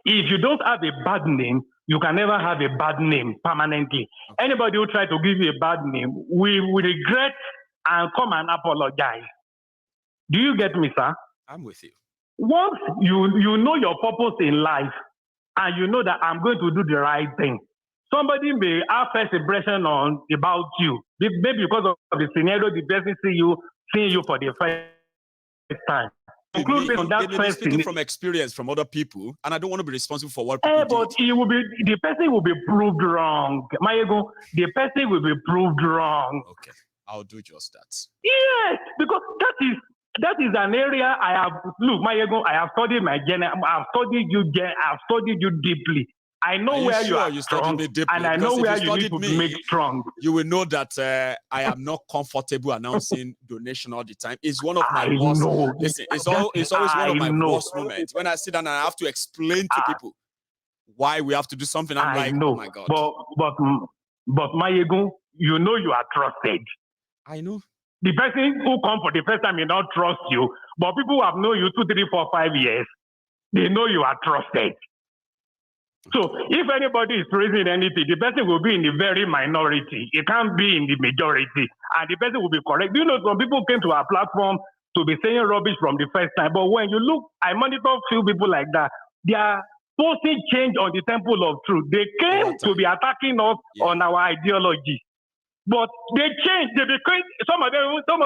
If you don't have a bad name, you can never have a bad name permanently. Okay. Anybody who tries to give you a bad name will regret and come and apologize. Do you get me, sir? I'm with you. Once you know your purpose in life and you know that I'm going to do the right thing, somebody may have first impression about you. Maybe because of the scenario, the person seeing you for the first time. Speaking from experience from other people, and I don't want to be responsible for what people but did. The person will be proved wrong. The person will be proved wrong. Okay, I'll do just that. Yes, because that is an area I have. Look, I have studied my gen. I've studied you deeply. I know where you are strong, and I know where you need to make strong. You will know that I am not comfortable announcing donation all the time. It's one of my worst. Listen, it's always one of my worst moments when I sit down and I have to explain to people why we have to do something. I'm like, oh my God. But Mayegun, you know you are trusted. I know. The person who come for the first time may not trust you, but people who have known you 2, 3, 4, 5 years, they know you are trusted. So if anybody is raising anything, the person will be in the very minority. It can't be in the majority. And the person will be correct. You know, some people came to our platform to be saying rubbish from the first time. But when you look, I monitor few people like that. They are posting change on the temple of truth. They came to be attacking us on our ideology. But they changed. They became, some of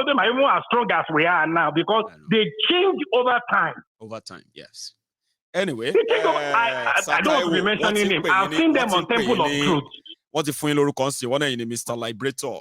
them are even as strong as we are now because they change over time. Over time, yes. Anyway, I don't want to be mentioning him. I've seen them on Temple of Truth. What if we look on one in Mr. Liberator?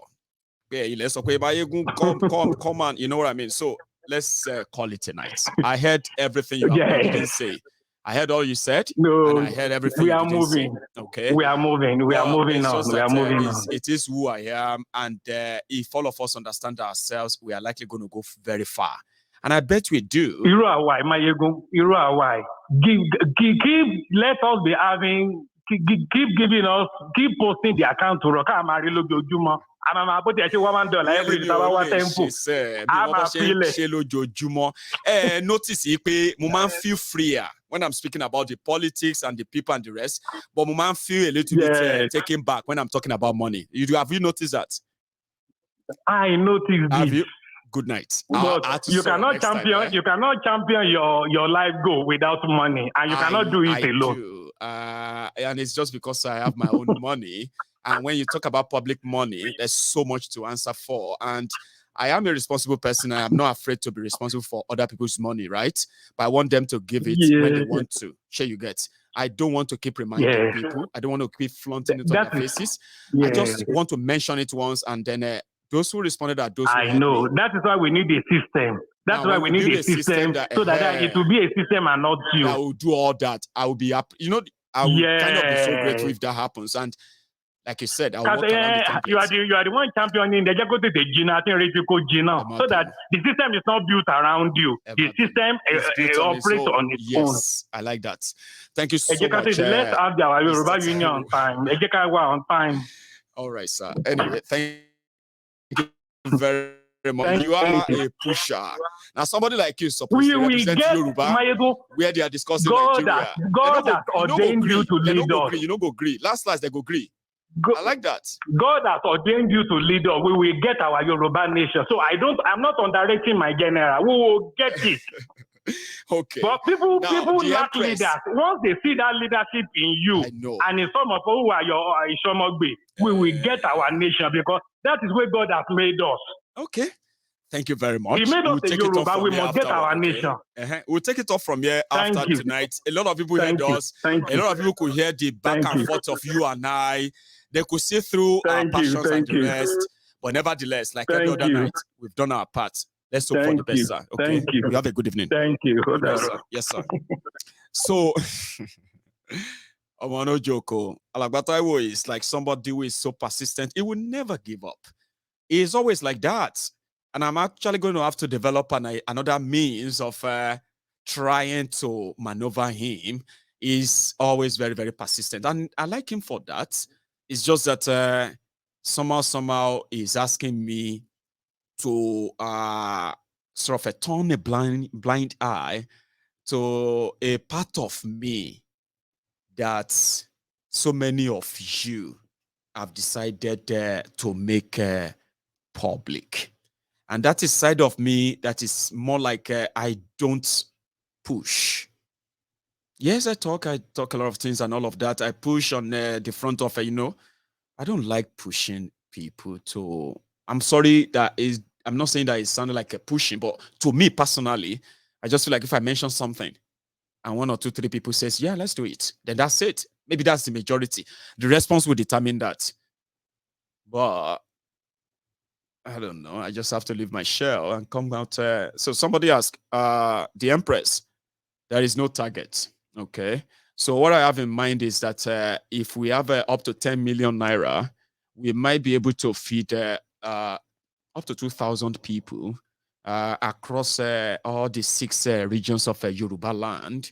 Yeah, let's come on. You know what I mean? So let's call it a night. I heard everything you didn't say. I heard all you said. No, and I heard everything we are moving. Say. Okay, we are moving. We are moving on. We are moving on. It is who I am, and if all of us understand ourselves, we are likely going to go very far. And I bet we do. You know why, Mayegun? You know why? Let us be having. Keep giving us. Keep posting the account to Roka Amarilo Jojuma. I'm about to $1 every tempo. Notice Muman feel freer when I'm speaking about the politics and the people and the rest, but Muman feel a little bit taken back when I'm talking about money. Have you noticed that? I noticed Have this. you? Good night. But you cannot champion. You cannot champion your life goal without money, and you cannot do it alone. Do. And it's just because I have my own money. And when you talk about public money, there's so much to answer for. And I am a responsible person. I am not afraid to be responsible for other people's money, right? But I want them to give it when they want to. Sure, you get. I don't want to keep reminding people. I don't want to keep flaunting it on their faces. I just want to mention it once, and then those who responded are those who I know. That is why we need a system. That's why we need a system so that it will be a system and not you. I will do all that. I will be up. You know, I will kind of be so grateful if that happens. And like you said, I will work around you are the one championing the Jago to the Gina, so that the system is not built around you. The system operates on its own. Yes, I like that. Thank you so much. Let's have the Yoruba Union on time. On time. All right, sir. Anyway, thank you very much. You are a pusher. Now, somebody like you is supposed to represent Yoruba, where they are discussing Nigeria. God has ordained you to lead us. You don't go agree. Last they go agree. I like that. God has ordained you to lead us. We will get our Yoruba nation. So I'm not underrating my general. We will get it. Okay. But people lack leaders. Once they see that leadership in you, and in some of who are your Ishomogbe, we will get our nation because that is where God has made us. Okay. Thank you very much. He made us a Yoruba. We must get our nation. We'll take it off from here after tonight. A lot of people heard us. A lot of people could hear the back and forth of you and I. They could see through our passions and the rest. But nevertheless, like every other night, we've done our part. Let's hope for the best, sir. Okay. Thank you. You have a good evening. Thank you. Yes, sir. Yes, sir. So, no joke. Alagbata is like somebody who is so persistent. He will never give up. He is always like that. And I'm actually going to have to develop another means of trying to maneuver him. He's always very, very persistent. And I like him for that. It's just that somehow he's asking me to sort of turn a blind eye to a part of me that so many of you have decided to make public. And that is side of me that is more like I don't push. Yes, I talk a lot of things and all of that. I push on the front of, I don't like pushing people to, I'm sorry I'm not saying that it sounded like a pushing, but to me personally, I just feel like if I mention something and 1 or 2, 3 people says, yeah, let's do it, then that's it. Maybe that's the majority. The response will determine that. But I don't know. I just have to leave my shell and come out. So somebody asked, the Empress, there is no target. Okay. So what I have in mind is that if we have up to 10 million naira, we might be able to feed up to 2,000 people across all the 6 regions of Yoruba land.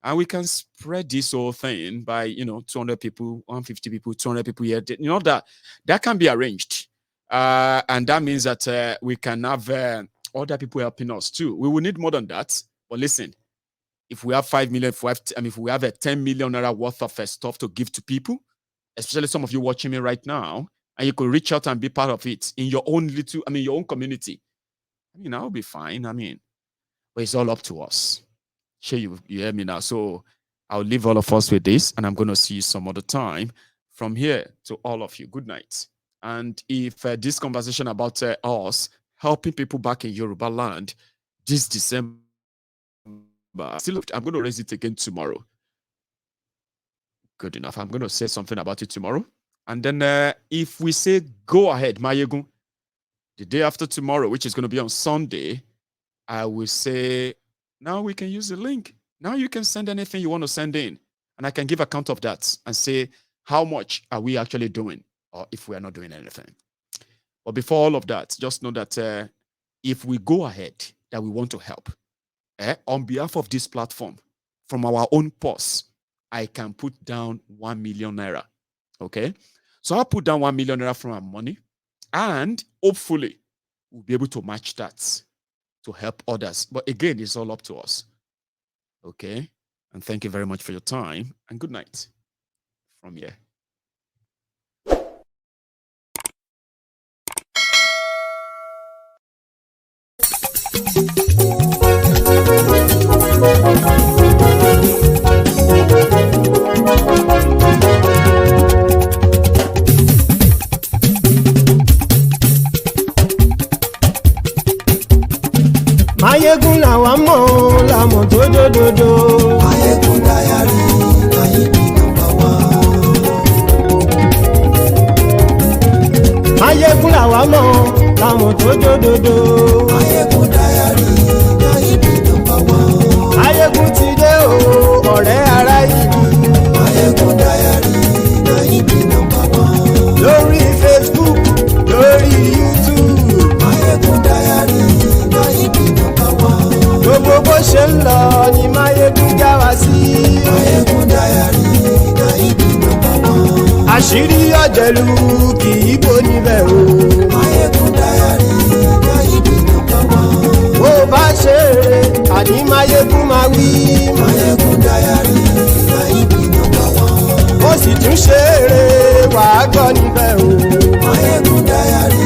And we can spread this whole thing by, 200 people, 150 people, 200 people here. That can be arranged. And that means that we can have other people helping us too. We will need more than that. But listen, if we have 5 million, if we have a 10 million naira worth of stuff to give to people, especially some of you watching me right now, and you could reach out and be part of it in your own your own community. I'll be fine. But it's all up to us. Sure, you hear me now. So I'll leave all of us with this, and I'm going to see you some other time. From here to all of you, good night. And if this conversation about us helping people back in Yoruba land this December, I'm going to raise it again tomorrow. Good enough. I'm going to say something about it tomorrow. And then if we say go ahead, Mayegun, the day after tomorrow, which is going to be on Sunday, I will say, now we can use the link. Now you can send anything you want to send in. And I can give account of that and say, how much are we actually doing? Or if we are not doing anything. But before all of that, just know that if we go ahead, that we want to help, on behalf of this platform, from our own purse, I can put down 1 million naira. Okay? So I'll put down 1 million naira from our money, and hopefully we'll be able to match that to help others. But again, it's all up to us. Okay? And thank you very much for your time, and good night from here. Mayegun làwa mọ̀ làmọ̀ tó dòdòdò. Mayegun Diary láyé bí nọ́mbà wá. Mayegun làwa mọ̀ làmọ̀ tó dòdòdò. Mayegun Diary láyé bí nọ́mbà wá. Mayegun ti dé o ọ̀rẹ́ ara yìí. Mayegun Diary láyé bí nọ́mbà wá. Lórí Facebook, lórí YouTube. Mayegun Diary láyé bí nọ́mbà wá. Gbogbo bó ṣe ń lọ ni Mayegun já wa sí. Mayegun Diary láyé bí nọ́mbà wá. Àṣírí ọ̀jẹ̀lú kì í bò níbẹ̀ o. Mayegun Diary láyé bí nọ́mbà wá. Bó bá ṣe eré àní Mayegun máa wí. Mayegun Diary láyé bí nọ́mbà wá. Ó sì tún ṣe eré wàá gbọ́ níbẹ̀ o. Mayegun Diary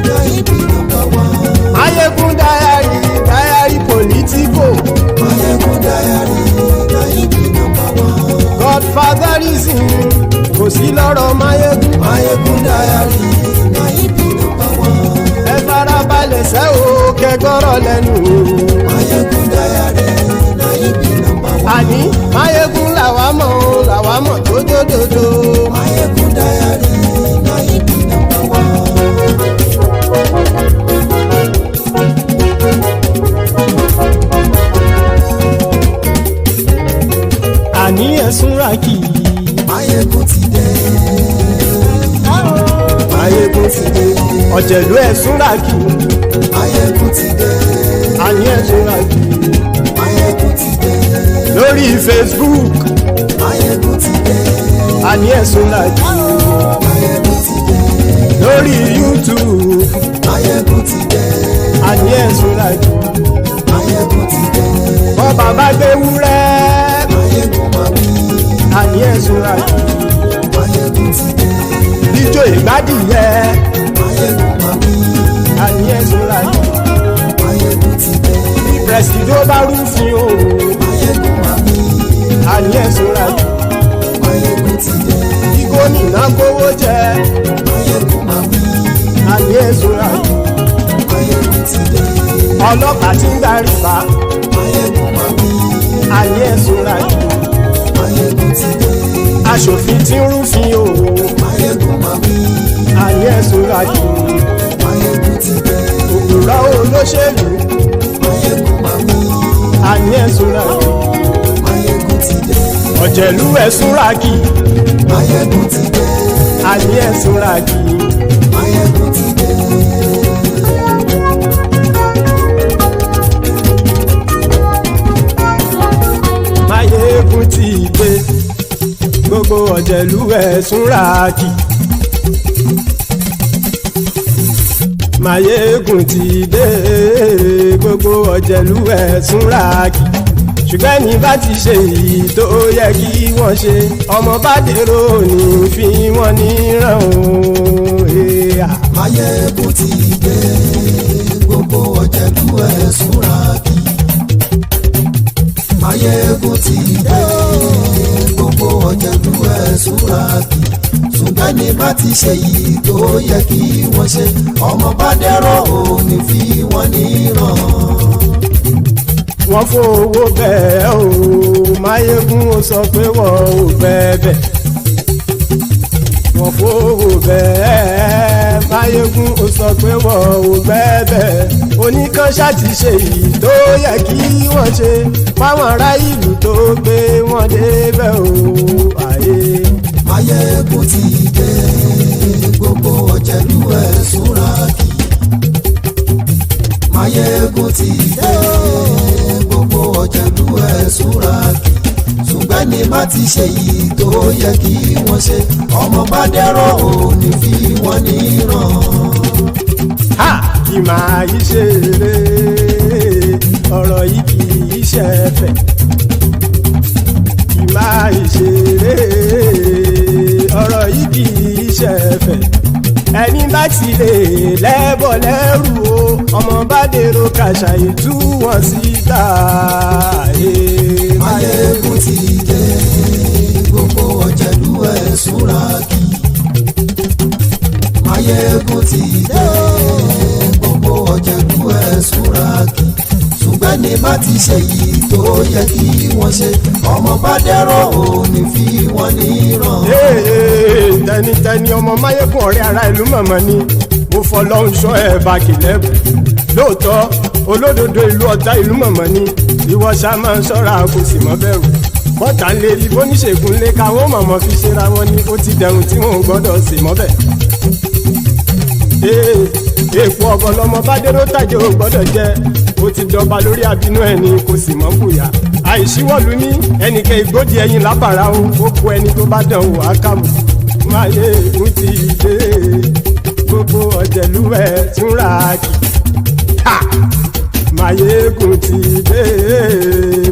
láyé bí nọ́mbà wá. Mayegun Diary, Diary Politico. Mayegun Diary láyé bí nọ́mbà wá. Godfatherism kò sí lọ́rọ̀ Mayegun. Mayegun Diary láyé bí nọ́mbà wá. Ẹ farabalẹ̀ sẹ́ o kẹgbọ́rọ̀ lẹ́nu o. Mayegun Diary láyé bí nọ́mbà wá. Àní Mayegun làwa mọ̀ tó dòdòdò. Mayegun Diary láyé bí nọ́mbà wá. Àní ẹ̀sùn ràkì. Mayegun ti dé. Mayegun ti dé. Ọ̀jẹ̀lú ẹ̀sùn ràkì. Mayegun ti dé. Àní ẹ̀sùn ràkì. Mayegun ti dé. Lórí Facebook. Mayegun ti dé. Àní ẹ̀sùn ràkì. Mayegun ti dé. Lórí YouTube. Mayegun ti dé. Àní ẹ̀sùn ràkì. Mayegun ti dé. Bọ́ bàbá gbé wúrẹ́. Mayegun máa wí. Àní ẹ̀sùn ràkì. Mayegun ti dé. Ijó ìgbádìyẹ. Mayegun máa wí. Àní ẹ̀sùn ràkì. Mayegun ti dé. Bí pẹ̀sìdó bá rúfin o. Mayegun máa wí. Àní ẹ̀sùn ràkì. Mayegun ti dé. Bí gómìnà kówó jẹ. Mayegun máa wí. Àní ẹ̀sùn ràkì. Mayegun ti dé. Ọlọ́pàá tí ń darí bá. Mayegun máa wí. Àní ẹ̀sùn ràkì. Mayegun ti dé. Aṣòfin tí ń rúfin o. Mayegun máa wí. Àní ẹ̀sùn ràkì. Mayegun ti dé. Òpùrọ́ olóṣèlú. Mayegun máa wí. Àní ẹ̀sùn ràkì. Mayegun ti dé. ọ̀jẹ̀lú ẹ̀ súnra kì. Máyégún ti dé. àní ẹ̀ súnra kì. Máyégún ti dé. Máyégún ti dé. gbogbo ọ̀jẹ̀lú ẹ̀ súnra kì. Máyégún ti dé. gbogbo ọ̀jẹ̀lú ẹ̀ súnra kì. ṣùgbọ́n ní bá ti ṣe èyí tó yẹ kí wọ́n ṣe ọmọ bá dèrò ní fi wọ́n níran o. Máyégún ti dé. gbogbo ọ̀jẹ̀lú ẹ̀ súnra kì. Máyégún ti dé. gbogbo ọ̀jẹ̀lú ẹ̀ súnra kì. ṣùgbọ́n ní bá ti ṣe èyí tó yẹ kí wọ́n ṣe ọmọ bá dèrò ní fi wọ́n níran. wọ́n fowó bẹ́ẹ̀ o Máyégún ó sọ pé wọ́n ò bẹ́ẹ̀ wọ́n fowó bẹ́ẹ̀ Máyégún ó sọ pé wọ́n ò bẹ́ẹ̀ oníkanṣá ti ṣe èyí tó yẹ kí wọ́n ṣe fáwọn ará ìlú tó gbé wọn débẹ̀ o àyè. Máyégún ti dé. gbogbo ọ̀jẹ̀lú ẹ̀ súnra kì. Máyégún ti dé. gbogbo ọ̀jẹ̀lú ẹ̀ súnra kì. ṣùgbọ́n ní má ti ṣe yìí tó yẹ kí wọ́n ṣe ọmọ bá dẹ́rọ̀ ò ní fi wọ́n níran. kì máa yí ṣe eré ọ̀rọ̀ yìí kì í ṣe ẹ̀fẹ̀. kì máa yí ṣe eré ọ̀rọ̀ yìí kì í ṣe ẹ̀fẹ̀. ẹni bá ti lè lẹ́bọ̀ lẹ́rù o ọmọ bá dèrò kàṣàyè tú wọn síta. Máyégún ti dé. gbogbo ọ̀jẹ̀lú ẹ̀ súnra kì. Máyégún ti dé. gbogbo ọ̀jẹ̀lú ẹ̀ súnra kì. ṣùgbọ́n ní bá ti ṣe yìí tó yẹ kí wọ́n ṣe ọmọ bá dẹ́rọ̀ ò ní fi wọ́n níran. tẹnitẹni ọmọ Máyégún ọ̀rẹ́ ara ìlú mọ̀mọ́ ni mo fọlọ́hún sọ ẹ̀ bá kìlẹ́bù lóòótọ́ olódodo ìlú ọ̀tá ìlú mọ̀mọ́ ni ìwọ ṣá máa ń ṣọ́ra kò sì mọ́ bẹ̀rù bọ́tà ń lè rí bóníṣègùn lé káwọn mọ̀mọ́ fi ṣera wọn ni ó ti dẹrùn tí wọn ò gbọ́dọ̀ sì mọ́ bẹ̀. èèpo ọ̀bọ̀lọmọ bá dérò tàjẹ́ ò gbọ́dọ̀ jẹ́ ó ti dọba lórí abínú ẹni kò sì mọ́ fòyà àìsíwọ́lu ní ẹnìkẹ́ ìgbódì ẹyin lábàrá o ó kó ẹni tó bá dán wò á kàmù. Máyégún ti dé gbogbo ọ̀jẹ̀lú ẹ̀ túnra kì. Máyégún ti dé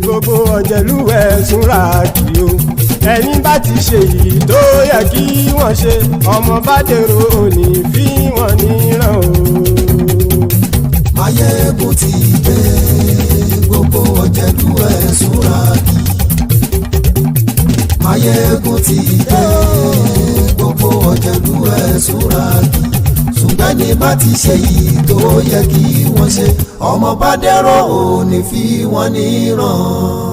gbogbo ọ̀jẹ̀lú ẹ̀ túnra kì o ẹni bá ti ṣe yìí tó yẹ kí wọ́n ṣe ọmọ bá dèrò òní fi wọ́n níran o. Máyégún ti dé gbogbo ọ̀jẹ̀lú ẹ̀ súnra kì. Máyégún ti dé gbogbo ọ̀jẹ̀lú ẹ̀ súnra kì. ṣùgbọ́n ní bá ti ṣe yìí tó yẹ kí wọ́n ṣe ọmọ bá dẹ́rọ̀ ò ní fi wọ́n níran.